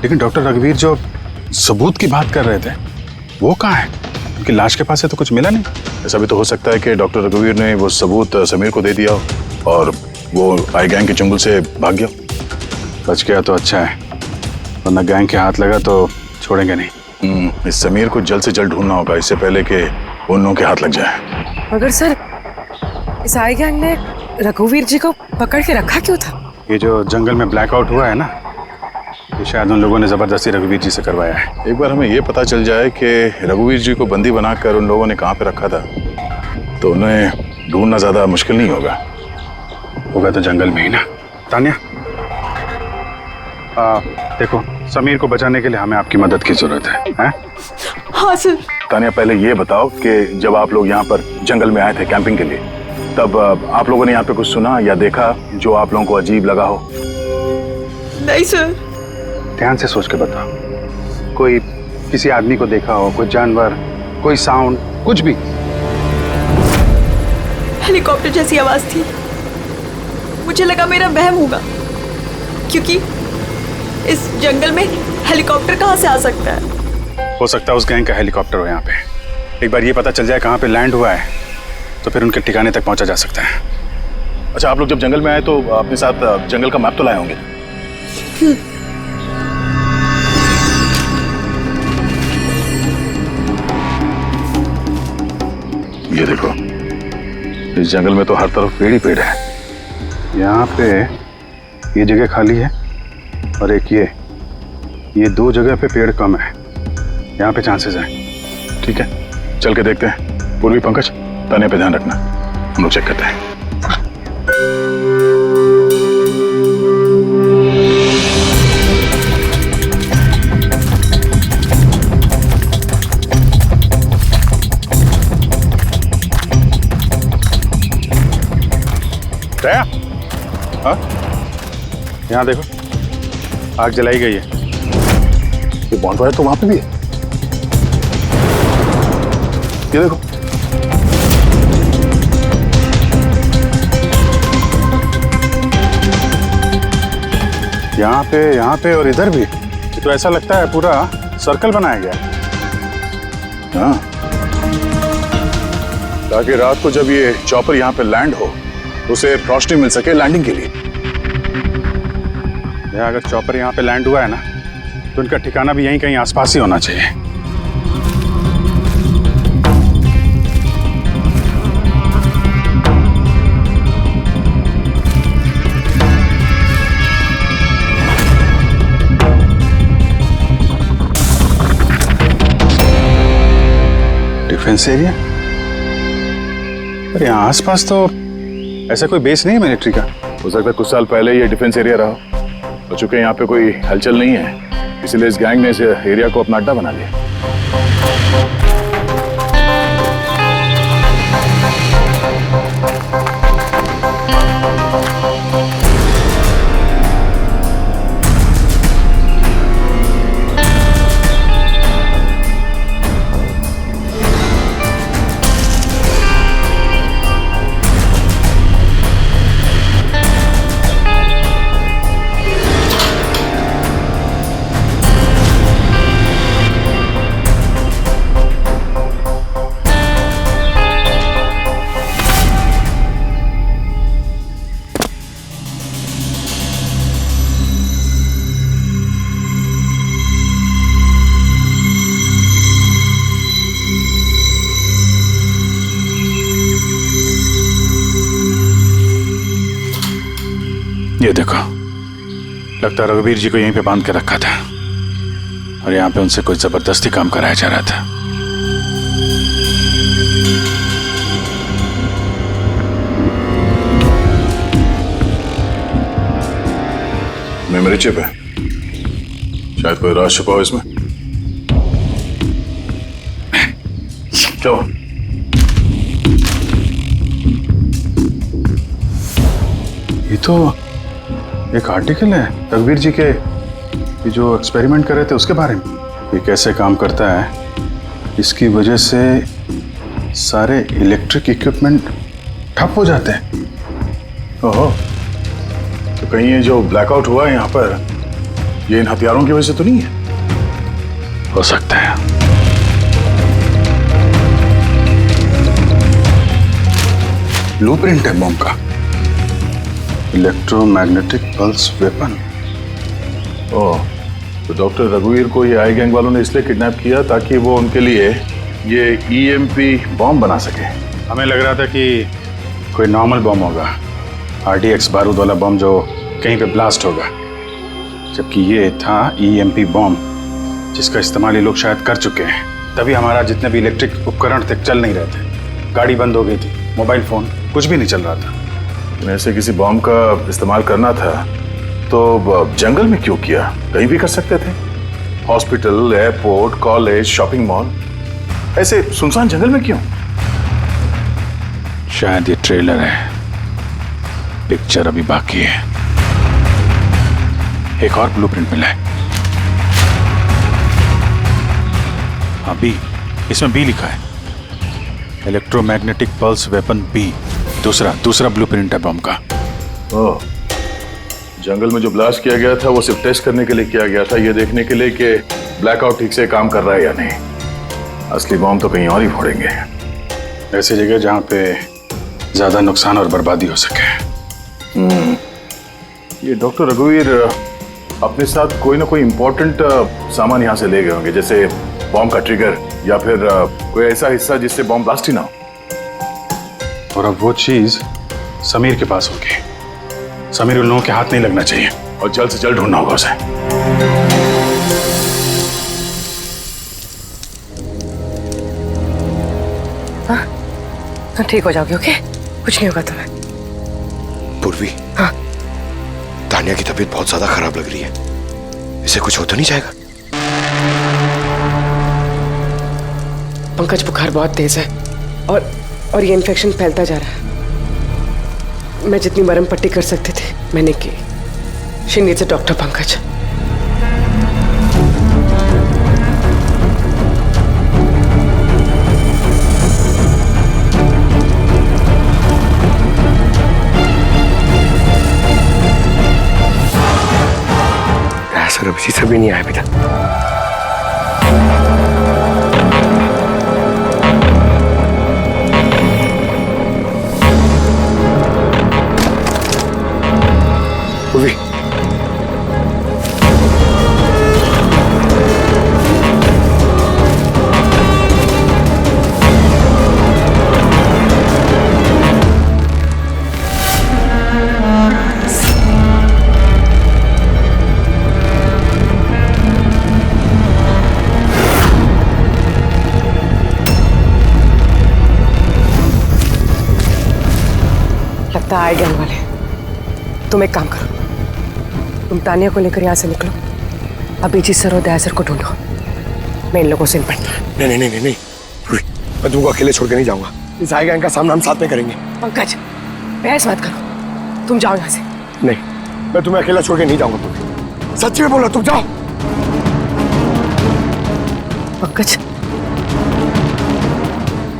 लेकिन डॉक्टर रघुवीर जो सबूत की बात कर रहे थे वो कहाँ है? उनकी लाश के पास से तो कुछ मिला नहीं। ऐसा भी तो हो सकता है कि डॉक्टर रघुवीर ने वो सबूत समीर को दे दिया हो और वो आई गैंग के चंगुल से भाग गया। बच गया तो अच्छा है, वरना गैंग के हाथ लगा तो छोड़ेंगे नहीं। इस समीर को जल्द से जल्द ढूंढना होगा, इससे पहले कि उन लोगों के हाथ लग जाए। मगर सर, इस आई गैंग ने रघुवीर जी को पकड़ के रखा क्यों था? ये जो जंगल में ब्लैकआउट हुआ है ना, ये शायद उन लोगों ने जबरदस्ती रघुवीर जी से करवाया है। एक बार हमें ये पता चल जाए कि रघुवीर जी को बंदी बनाकर उन लोगों ने कहाँ पे रखा था, तो उन्हें ढूंढना ज्यादा मुश्किल नहीं होगा। होगा तो जंगल में ही ना। तान्या, देखो, समीर को बचाने के लिए हमें आपकी मदद की जरूरत है? हाँ सर। तान्या, पहले ये बताओ कि जब आप लोग यहाँ पर जंगल में आए थे कैंपिंग के लिए, तब आप लोगों ने यहाँ पे कुछ सुना या देखा जो आप लोगों को अजीब लगा हो? नहीं सर। ध्यान से सोच के बताओ। कोई किसी आदमी को देखा हो, कोई जानवर, कोई साउंड, कुछ भी? हेलीकॉप्टर जैसी आवाज थी, मुझे लगा मेरा वहम होगा, क्योंकि इस जंगल में हेलीकॉप्टर कहाँ से आ सकता है? हो सकता है उस गैंग का हेलीकॉप्टर हो यहाँ पे। एक बार ये पता चल जाए कहाँ पे लैंड हुआ है तो फिर उनके ठिकाने तक पहुंचा जा सकता है। अच्छा, आप लोग जब जंगल में आए तो अपने साथ जंगल का मैप तो लाए होंगे? ये देखो, इस जंगल में तो हर तरफ पेड़ ही पेड़ है। यहाँ पे ये जगह खाली है और एक ये दो जगह पे पेड़ कम है, यहाँ पे चांसेस हैं। ठीक है, चल के देखते हैं। पूर्वी, पंकज, तान्या पे ध्यान रखना, हम लोग चेक करते हैं। दया, हाँ, यहाँ देखो, आग जलाई गई है। ये बॉनफायर तो वहां पे भी है। ये देखो, यहाँ पे और इधर भी। ये तो ऐसा लगता है पूरा सर्कल बनाया गया है। हाँ, ताकि रात को जब ये चॉपर यहाँ पे लैंड हो उसे रोशनी मिल सके लैंडिंग के लिए। अगर चॉपर यहाँ पे लैंड हुआ है ना, तो उनका ठिकाना भी यहीं कहीं आसपास ही होना चाहिए। Defence area? अरे यहाँ आसपास तो ऐसा कोई बेस नहीं है मिलिट्री का। हो सकता है कुछ साल पहले ये डिफेंस एरिया रहा, तो चूंकि यहाँ पे कोई हलचल नहीं है, इसलिए इस गैंग ने इस एरिया को अपना अड्डा बना लिया। ये देखो, लगता है रघुवीर जी को यहीं पे बांध के रखा था और यहाँ पे उनसे कोई जबरदस्ती काम कराया जा रहा था। मेमोरी चिप है, शायद कोई राज छुपा हो इसमें। चलो ये तो एक आर्टिकल है रघुवीर जी के, ये जो एक्सपेरिमेंट कर रहे थे उसके बारे में। ये कैसे काम करता है, इसकी वजह से सारे इलेक्ट्रिक इक्विपमेंट ठप हो जाते हैं। ओहो, तो कहीं ये जो ब्लैकआउट हुआ है यहाँ पर, ये इन हथियारों की वजह से तो नहीं है? हो सकता है। ब्लूप्रिंट है बम का, इलेक्ट्रोमैग्नेटिक पल्स वेपन। ओह, तो डॉक्टर रघुवीर को ये आई गैंग वालों ने इसलिए किडनैप किया ताकि वो उनके लिए ये ईएमपी बॉम्ब बना सके। हमें लग रहा था कि कोई नॉर्मल बॉम्ब होगा, आरडीएक्स बारूद वाला बॉम्ब जो कहीं पे ब्लास्ट होगा, जबकि ये था ईएमपी बॉम्ब जिसका इस्तेमाल ये लोग शायद कर चुके हैं। तभी हमारा जितने भी इलेक्ट्रिक उपकरण थे चल नहीं रहे थे, गाड़ी बंद हो गई थी, मोबाइल फोन कुछ भी नहीं चल रहा था। ऐसे किसी बॉम्ब का इस्तेमाल करना था तो जंगल में क्यों किया? कहीं भी कर सकते थे, hospital, airport, college, shopping mall, ऐसे सुनसान जंगल में क्यों? शायद ये ट्रेलर है, पिक्चर अभी बाकी है। एक और ब्लूप्रिंट मिला है। हाँ, बी, इसमें बी लिखा है, इलेक्ट्रोमैग्नेटिक पल्स वेपन बी। दूसरा ब्लूप्रिंट है बम का। ओह, जंगल में जो ब्लास्ट किया गया था वो सिर्फ टेस्ट करने के लिए किया गया था, ये देखने के लिए कि ब्लैकआउट ठीक से काम कर रहा है या नहीं। असली बम तो कहीं और ही फोड़ेंगे, ऐसी जगह जहां पे ज्यादा नुकसान और बर्बादी हो सके। ये डॉक्टर रघुवीर अपने साथ कोई ना कोई इंपॉर्टेंट सामान यहाँ से ले गए होंगे, जैसे बॉम्ब का ट्रिगर या फिर कोई ऐसा हिस्सा जिससे बॉम्ब ब्लास्ट ही ना हो। और अब वो चीज समीर के पास होगी। समीर उन लोगों के हाथ नहीं लगना चाहिए और जल्द से जल्द ढूंढना होगा उसे। हाँ, ठीक हो जाओगे, ओके? कुछ नहीं होगा तुम्हें। पूर्वी, हाँ, तानिया की तबीयत बहुत ज्यादा खराब लग रही है, इसे कुछ हो तो नहीं जाएगा? पंकज, बुखार बहुत तेज है और ये इन्फेक्शन फैलता जा रहा है। मैं जितनी मरहम पट्टी कर सकती थी मैंने की। She needs a doctor, Pankaj. Sir अभी से भी नहीं आया बेटा। पूर्वी, लगता है गैंग वाले। तुम एक काम करो, तुम तानिया को लेकर यहाँ से निकलो, अभिजीत सर और दया सर को ढूंढो, मैं इन लोगों से निपटना। नहीं नहीं नहीं नहीं, मैं तुमको अकेले छोड़ के नहीं जाऊंगा। इस आई गैंग का सामना हम साथ में करेंगे। पंकज, बहस मत करो, तुम जाओ यहाँ से। नहीं, मैं तुम्हें अकेला छोड़ के नहीं जाऊंगा। तुम सच्ची में बोलो, तुम जाओ। पंकज,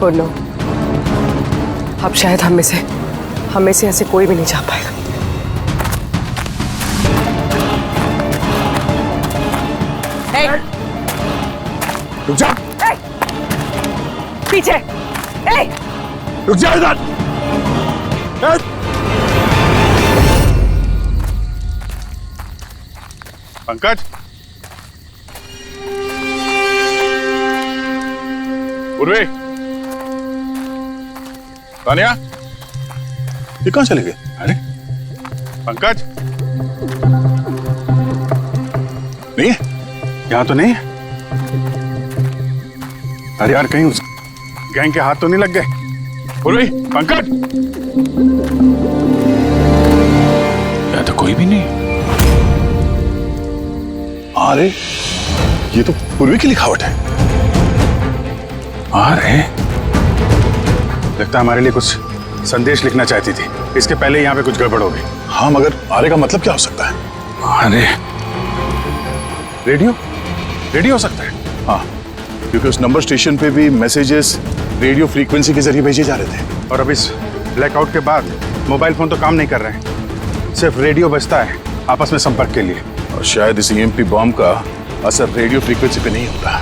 और नो, अब शायद हम में से ऐसे कोई भी नहीं जा पाएगा। रुक जा। पीछे। रुक जा इधर। पंकज, उर्वे, तानिया, ये कहाँ चले गए? अरे पंकज, नहीं है? यहाँ तो नहीं है। अरे यार कहीं उस गैंग के हाथ तो नहीं लग गए? बोलो पंकज, यहाँ तो कोई भी नहीं। अरे ये तो पूर्वी की लिखावट है। अरे लगता है हमारे लिए कुछ संदेश लिखना चाहती थी। इसके पहले यहाँ पे कुछ गड़बड़ हो गई। हाँ मगर आरे का मतलब क्या हो सकता है? अरे रेडियो, रेडियो हो सकता है। हाँ, क्योंकि उस नंबर स्टेशन पे भी मैसेजेस रेडियो फ्रीक्वेंसी के जरिए भेजे जा रहे थे। और अब इस ब्लैकआउट के बाद मोबाइल फोन तो काम नहीं कर रहे हैं, सिर्फ रेडियो बजता है आपस में संपर्क के लिए। और शायद इस ईएमपी बॉम्ब का असर रेडियो फ्रीक्वेंसी पे नहीं होता।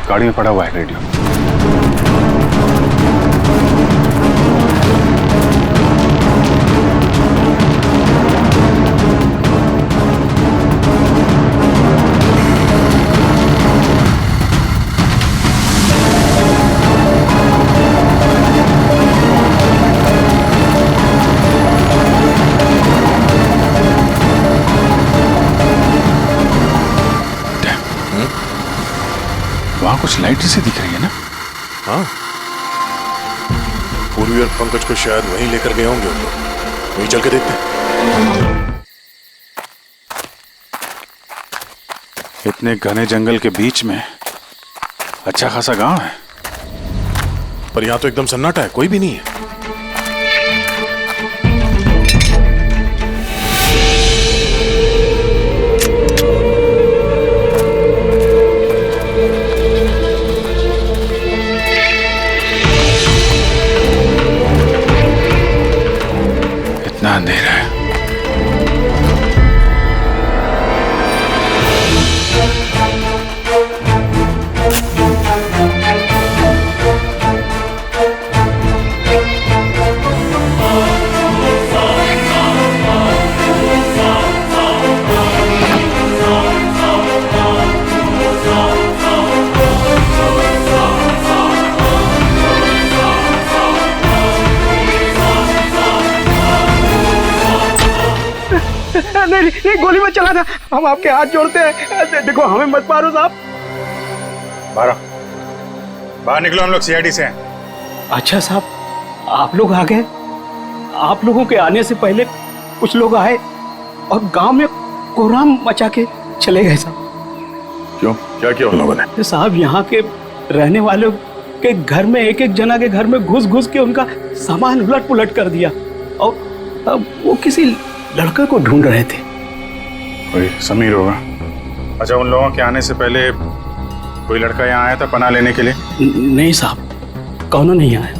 गाड़ी में पड़ा हुआ है रेडियो। वहां कुछ लाइट से दिख रही है ना? हाँ, पूर्वी और पंकज को शायद वहीं लेकर गए होंगे उन लोग। वहीं चल के देखते हैं। इतने घने जंगल के बीच में अच्छा खासा गांव है, पर यहाँ तो एकदम सन्नाटा है, कोई भी नहीं है। इतना अंधेरा है। नहीं, गोली मत चलाना, हम आपके हाथ जोड़ते हैं। देखो हमें मत मारो साहब। बाहर निकलो, हम लोग सीआईडी से हैं। अच्छा साहब, आप लोग आ गए। आप लोगों के आने से पहले कुछ लोग आए और गांव में कोहराम मचा के चले गए साहब। क्यों, क्या किया उन लोगों ने? साहब यहाँ के रहने वालों के घर में एक एक जना के घर में घुस घुस के उनका सामान उलट पुलट कर दिया। और अब वो किसी लड़के को ढूंढ रहे थे। कोई समीर होगा। अच्छा, उन लोगों के आने से पहले कोई लड़का यहाँ आया था पनाह लेने के लिए? नहीं साहब, कौनो नहीं आया।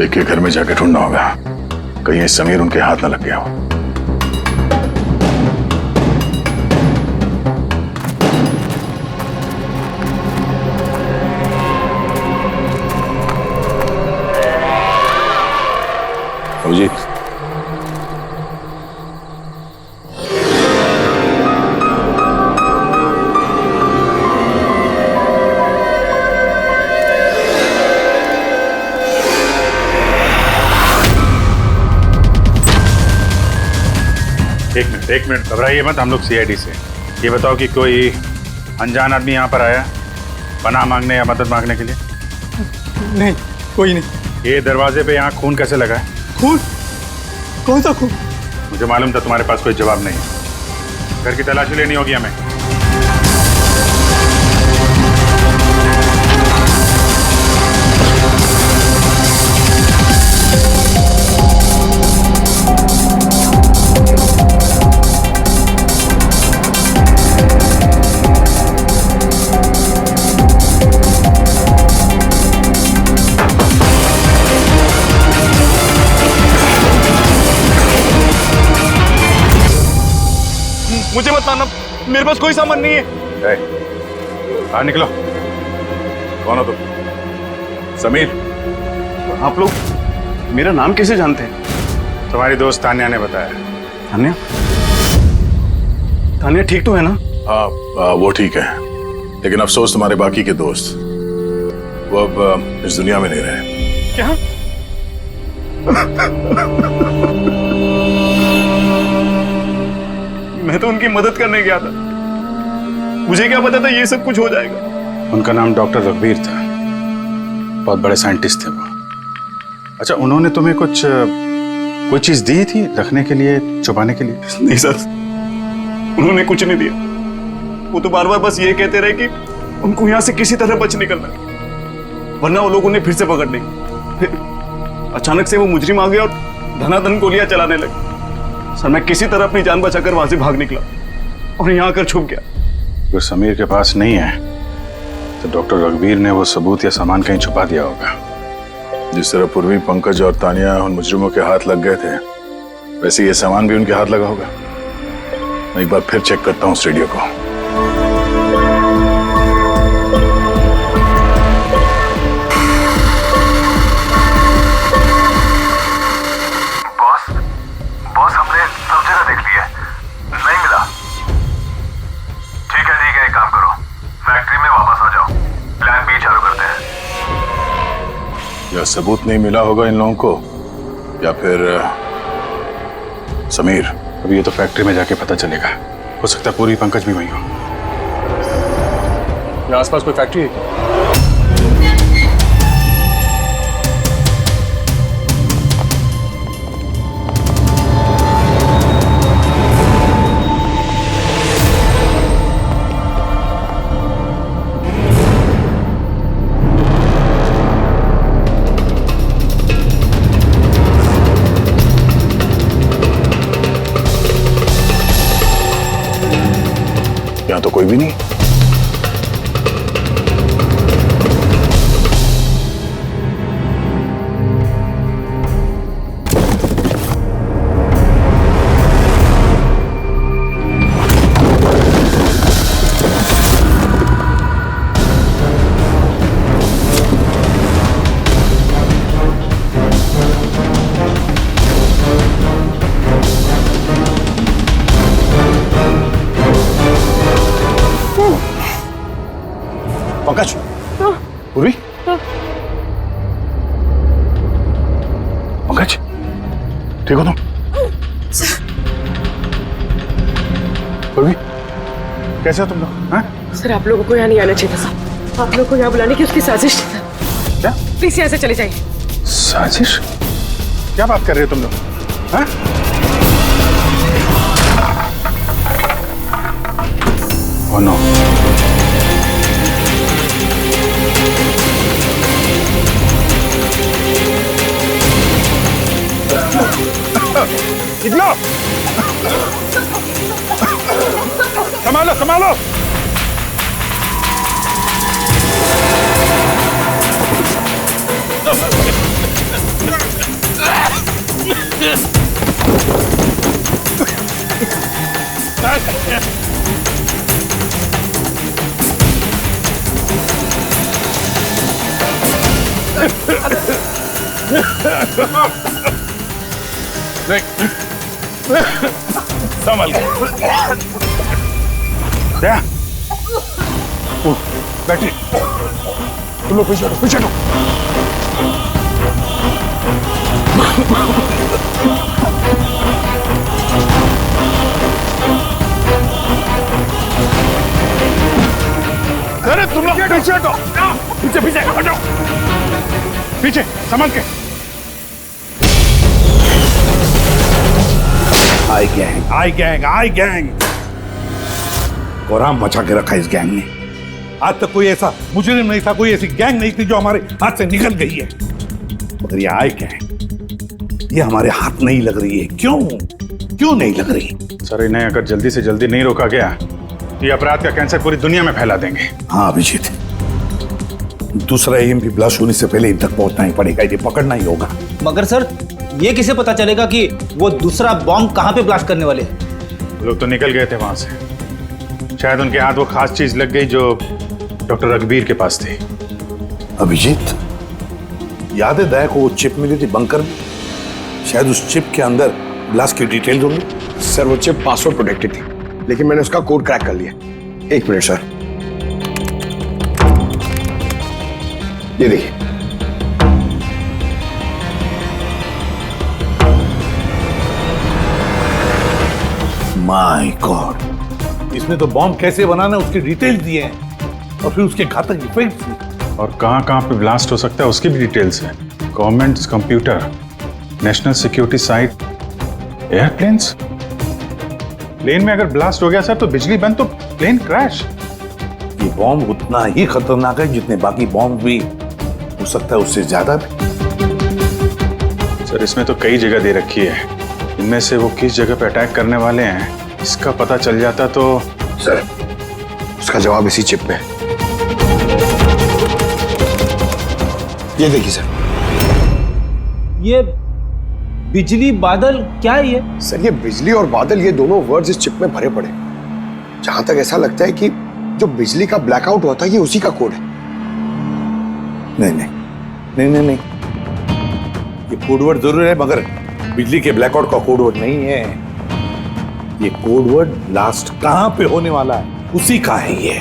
एक के घर में जाके ढूंढना होगा, कहीं समीर उनके हाथ न लग गया हो। जी एक मिनट घबराइए मत, हम लोग सीआईडी से। ये बताओ कि कोई अनजान आदमी यहाँ पर आया पनाह मांगने या मदद मांगने के लिए? नहीं, कोई नहीं। ये दरवाजे पे यहाँ खून कैसे लगा है? खून? कौन सा खून? मुझे मालूम था तुम्हारे पास कोई जवाब नहीं है। घर की तलाशी लेनी होगी हमें। मुझे मत मारना, मेरे पास कोई सामान नहीं है। बाहर निकलो। कौन हो तुम? समीर, आप लोग मेरा नाम कैसे जानते हैं? तुम्हारी दोस्त तान्या ने बताया। तान्या? तान्या ठीक तो है ना? हाँ, वो ठीक है, लेकिन अफसोस तुम्हारे बाकी के दोस्त वो अब इस दुनिया में नहीं रहे। क्या? उनकी मदद करने गया था। मुझे क्या पता था ये सब कुछ हो जाएगा। उनका नाम डॉक्टर रघुवीर था, बहुत बड़े साइंटिस्ट थे वो। अच्छा, उन्होंने तुम्हें कोई चीज दी थी रखने के लिए, छुपाने के लिए? नहीं सर, उन्होंने कुछ नहीं दिया। वो तो बार बार बस ये कहते रहे कि उनको यहाँ से किसी तरह बच निकलना है, वरना वो लोग उन्हें फिर से पकड़ लेंगे। फिर अचानक से वो मुजरिम आ गया और धनाधन गोलियां चलाने लगे। सर मैं किसी तरह अपनी जान बचाकर वहां से भाग निकला और यहाँ आकर छुप गया। अगर समीर के पास नहीं है तो डॉक्टर रघुवीर ने वो सबूत या सामान कहीं छुपा दिया होगा। जिस तरह पूर्वी, पंकज और तानिया उन मुजरिमों के हाथ लग गए थे, वैसे ये सामान भी उनके हाथ लगा होगा। मैं एक बार फिर चेक करता हूँ उस रेडियो को। बॉस हमने सब जगह देख लिया, नहीं मिला। ठीक है, एक काम करो, फैक्ट्री में वापस आ जाओ, प्लान बी चालू करते हैं। या सबूत नहीं मिला होगा इन लोगों को, या फिर समीर। अभी ये तो फैक्ट्री में जाके पता चलेगा। हो सकता है पूरी पंकज भी वहीं हो। आसपास कोई फैक्ट्री है? यहाँ तो कोई भी नहीं। पंकज, पूर्वी, पंकज, ठीक हो तुम? पूर्वी, कैसे हो तुम लोग? हाँ? सर आप लोगों को यहाँ नहीं आना चाहिए था। आप लोगों को यहाँ बुलाने की उसकी साजिश थी। क्या? प्लीज यहाँ से चले जाइए। साजिश? क्या बात कर रहे हो तुम लोग? हाँ? Oh no. निकलो! संभालो, संभालो! संभल के। क्या? बैठिए। तुम लोग पीछे हटो, पीछे हटो। अरे तुम लोग पीछे हटो, पीछे पीछे हटो, पीछे संभल के। आई गैंग, आई गैंग, आई गैंग। कोराम मचा के रखा इस गैंग ने। आज तक कोई ऐसा मुजरिम नहीं था, कोई ऐसी गैंग नहीं थी जो हमारे हाथ से निकल गई है। मगर ये आई गैंग, ये हमारे हाथ नहीं लग रही है। क्यों? क्यों नहीं लग रही? सर, इन्हें अगर जल्दी से जल्दी नहीं रोका गया, ये अपराध का कैंसर पूरी दुनिया में फैला देंगे। हाँ अभिजीत, दूसरा EMP ब्लास्ट होने से पहले इन तक पहुंचना ही पड़ेगा, इन्हें पकड़ना ही होगा। मगर सर, ये किसे पता चलेगा कि वो दूसरा बॉम्ब कहाँ पे ब्लास्ट करने वाले हैं? लोग तो निकल गए थे वहां से। शायद उनके हाथ वो खास चीज लग गई जो डॉक्टर रघुवीर के पास थी। अभिजीत, याद है दया को वो चिप मिली थी बंकर में? शायद उस चिप के अंदर ब्लास्ट की डिटेल्स होंगी। सर वो चिप पासवर्ड प्रोटेक्टेड थी, लेकिन मैंने उसका कोड क्रैक कर लिया। एक मिनट सर, ये देखिए। माय गॉड, इसमें तो बॉम्ब कैसे बनाना है उसके डिटेल्स दिए हैं और फिर उसके घातक इफेक्ट्स भी। और कहाँ कहाँ पे ब्लास्ट हो सकता है उसकी भी डिटेल्स है। Government computer, national security site, airplanes. Plane में अगर ब्लास्ट हो गया सर तो बिजली बंद तो प्लेन क्रैश। ये बॉम्ब उतना ही खतरनाक है जितने बाकी बॉम्ब भी हो सकता है, उससे ज्यादा भी। सर इसमें तो कई जगह दे रखी है, इनमें से वो किस जगह पे अटैक करने वाले हैं इसका पता चल जाता तो। सर उसका जवाब इसी चिप में है। ये देखिए सर, ये बिजली बादल क्या है ये? सर ये बिजली और बादल, ये दोनों वर्ड्स इस चिप में भरे पड़े। जहां तक ऐसा लगता है कि जो बिजली का ब्लैकआउट होता है ये उसी का कोड है। नहीं नहीं नहीं नहीं नहीं, ये कोडवर्ड जरूर है मगर बिजली के ब्लैकआउट का कोडवर्ड नहीं है। ये कोडवर्ड ब्लास्ट कहां पे होने वाला है उसी का है ये।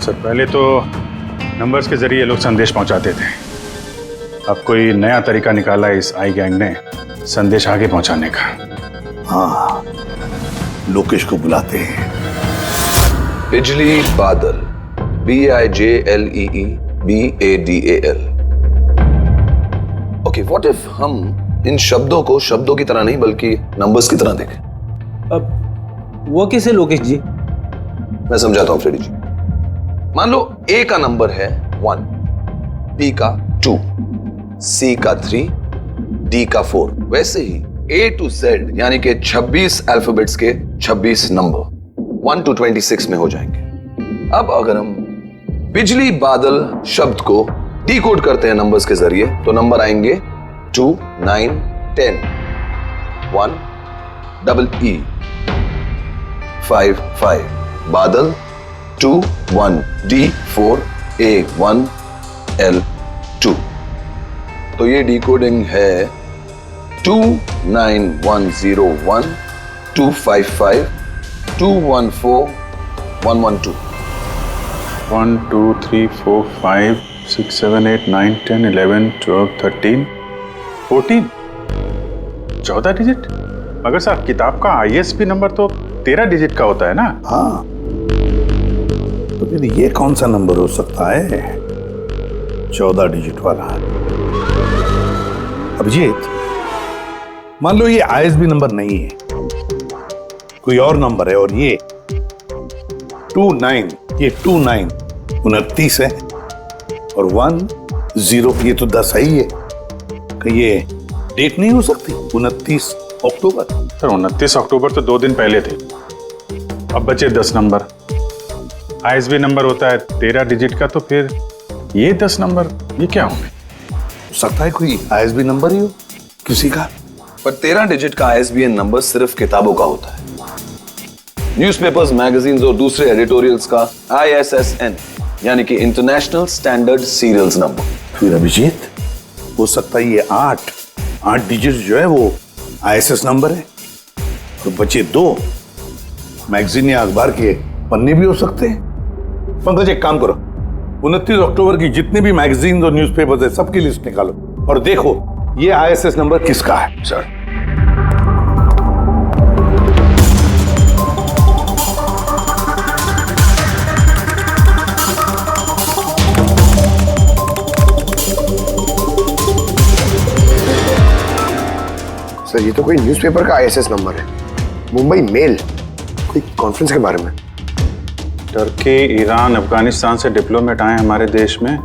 सर पहले तो नंबर्स के जरिए लोग संदेश पहुंचाते थे, अब कोई नया तरीका निकाला है इस आई गैंग ने संदेश आगे पहुंचाने का। हाँ, लोकेश को बुलाते हैं। बिजली बादल, BIJLEEBADAL। ओके, व्हाट इफ हम इन शब्दों को शब्दों की तरह नहीं बल्कि नंबर्स की तरह देखें? अब वो कैसे लोकेश जी? मैं समझाता हूं फ्रेडी जी। मान लो A का नंबर है 1, B का 2, C का 3, D का 4। वैसे ही A to Z यानी कि 26 अल्फाबेट्स के 26 नंबर 1 to 26 में हो जाएंगे। अब अगर हम बिजली बादल शब्द को डिकोड करते हैं नंबर्स के जरिए तो नंबर आएंगे 2, 9, 10, 1, EE, 5, 5, बादल 2, 1, D, 4, A, 1, L, 2। तो ये डिकोडिंग है 29101 255 214 112। 1 2 3 4 5 6 7 8 9 10 11 12 13 14 14 डिजिट। मगर साहब किताब का ISB नंबर तो 13 डिजिट का होता है ना? हाँ, तो फिर ये कौन सा नंबर हो सकता है 14 डिजिट वाला? अभिजीत, मान लो ये ISB नंबर नहीं है, कोई और नंबर है और ये 29, ये 29 29 है और 10 ये तो 10 ही है। कि ये डेट नहीं हो सकती 29 अक्टूबर? सर 29 अक्टूबर तो 2 दिन पहले थे, अब बचे 10 नंबर। ISB नंबर होता है 13 डिजिट का, तो फिर ये 10 नंबर ये क्या होंगे? हो सकता है कोई ISB नंबर ही हो किसी का। पर 13 डिजिट का ISBN नंबर सिर्फ किताबों का होता है। न्यूज़पेपर्स, मैगजीन्स और दूसरे एडिटोरियल्स का ISSN यानी कि इंटरनेशनल स्टैंडर्ड सीरियल्स नंबर। फिर अभिजीत हो सकता है ये 8 डिजिट जो है वो ISS नंबर है, तो बचे 2 मैगजीन या अखबार के पन्ने भी हो सकते हैं। पंकज एक काम करो, 29 अक्टूबर की जितने भी मैगजीन और न्यूज़पेपर्स है सबकी लिस्ट निकालो और देखो ये ISS नंबर किसका है। सर सर ये तो कोई न्यूज़पेपर का ISS नंबर है, मुंबई मेल, कोई कॉन्फ्रेंस के बारे में। टर्की, ईरान, अफगानिस्तान से डिप्लोमेट आए हमारे देश में।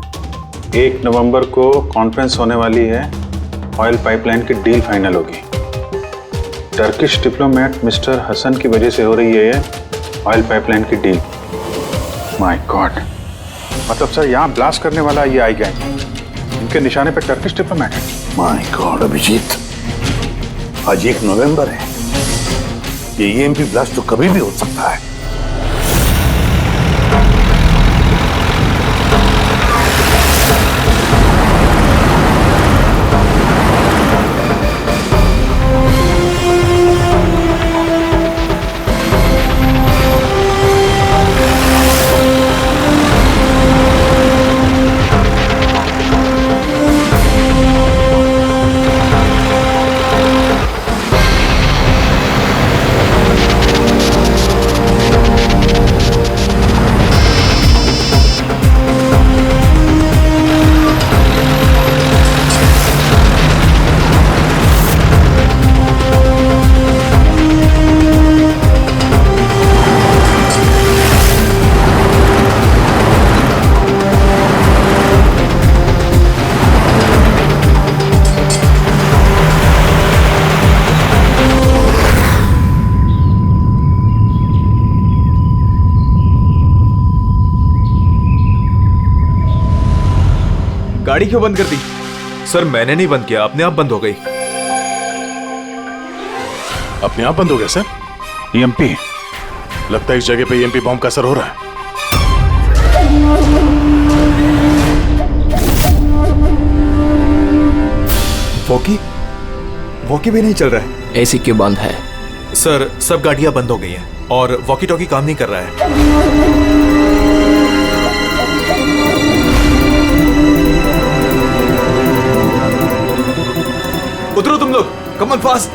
1 नवंबर को कॉन्फ्रेंस होने वाली है, ऑयल पाइपलाइन की डील फाइनल होगी। टर्किश डिप्लोमेट मिस्टर हसन की वजह से हो रही है ये ऑयल पाइपलाइन की डील। माय गॉड, मतलब सर यहाँ ब्लास्ट करने वाला ये आई गैंग, इनके निशाने पे टर्किश डिप्लोमेट है। माय गॉड अभिजीत, आज 1 नवंबर है, ये EMP ब्लास्ट तो कभी भी हो सकता है। गाड़ी क्यों बंद कर दी? सर मैंने नहीं बंद किया, अपने आप बंद हो गई। अपने आप बंद हो गया सर? ईएमपी लगता है इस जगह पे ईएमपी बॉम्ब का असर हो रहा है। वॉकी भी नहीं चल रहा है। एसी क्यों बंद है? सर सब गाड़ियां बंद हो गई हैं और वॉकी टॉकी काम नहीं कर रहा है। उतरो तुम लोग, कम ऑन फास्ट।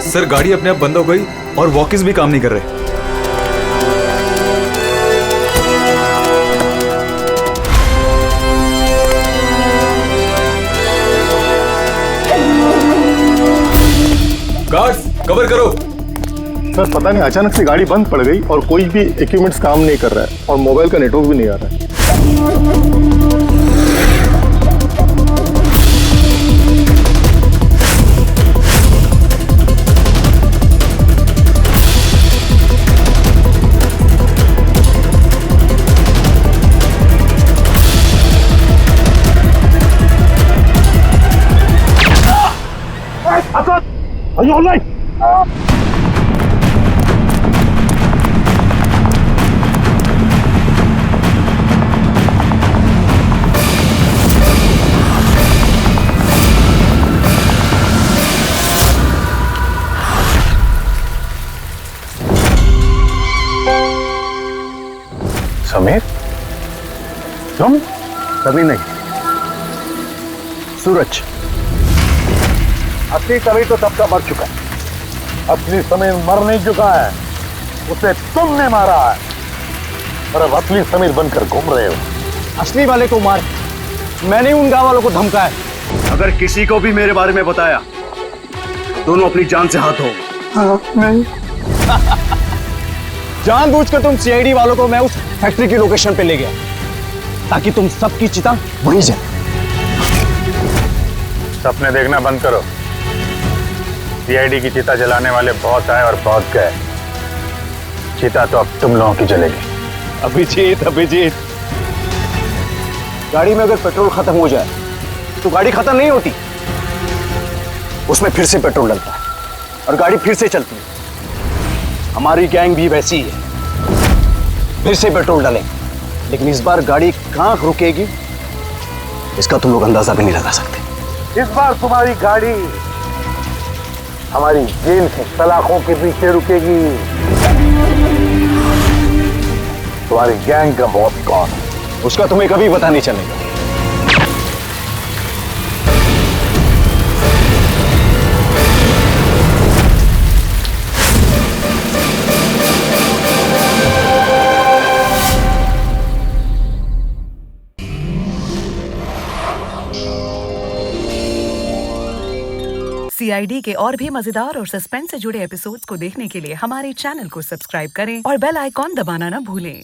सर गाड़ी अपने आप बंद हो गई और वॉकीज भी काम नहीं कर रहे। गार्ड्स कवर करो। सर पता नहीं अचानक से गाड़ी बंद पड़ गई और कोई भी इक्विपमेंट्स काम नहीं कर रहा है और मोबाइल का नेटवर्क भी नहीं आ रहा है। Are you all right? Sameer, तुम? कभी नहीं। सूरज, असली समीर तो तब का मर चुका है। असली समीर मर नहीं चुका है, उसे तुमने मारा है और अब असली समीर बनकर घूम रहे हो। असली वाले को मार, मैंने उन गांव वालों को धमकाया। अगर किसी को भी मेरे बारे में बताया, दोनों अपनी जान से हाथ धो। हाँ, नहीं। जानबूझकर तुम सीआईडी वालों को मैं उस फैक्ट्री की लोकेशन पे ले गया ताकि तुम सबकी चिता वहीं जाए। सपने देखना बंद करो। सीआईडी की चिता जलाने वाले बहुत आए और बहुत गए। चिता तो अब तुम लोगों की जलेगी। अभिजीत, गाड़ी में अगर पेट्रोल खत्म हो जाए तो गाड़ी खत्म नहीं होती, उसमें फिर से पेट्रोल डलता है और गाड़ी फिर से चलती है। हमारी गैंग भी वैसी ही है, फिर से पेट्रोल डालें, लेकिन इस बार गाड़ी कहां रुकेगी इसका तुम लोग अंदाजा भी नहीं लगा सकते। इस बार तुम्हारी गाड़ी हमारी जेल की सलाखों के पीछे रुकेगी। तुम्हारी गैंग का बॉस कौन है? उसका तुम्हें कभी पता नहीं चलेगा। सीआईडी के और भी मजेदार और सस्पेंस से जुड़े एपिसोड्स को देखने के लिए हमारे चैनल को सब्सक्राइब करें और बेल आइकॉन दबाना ना भूलें।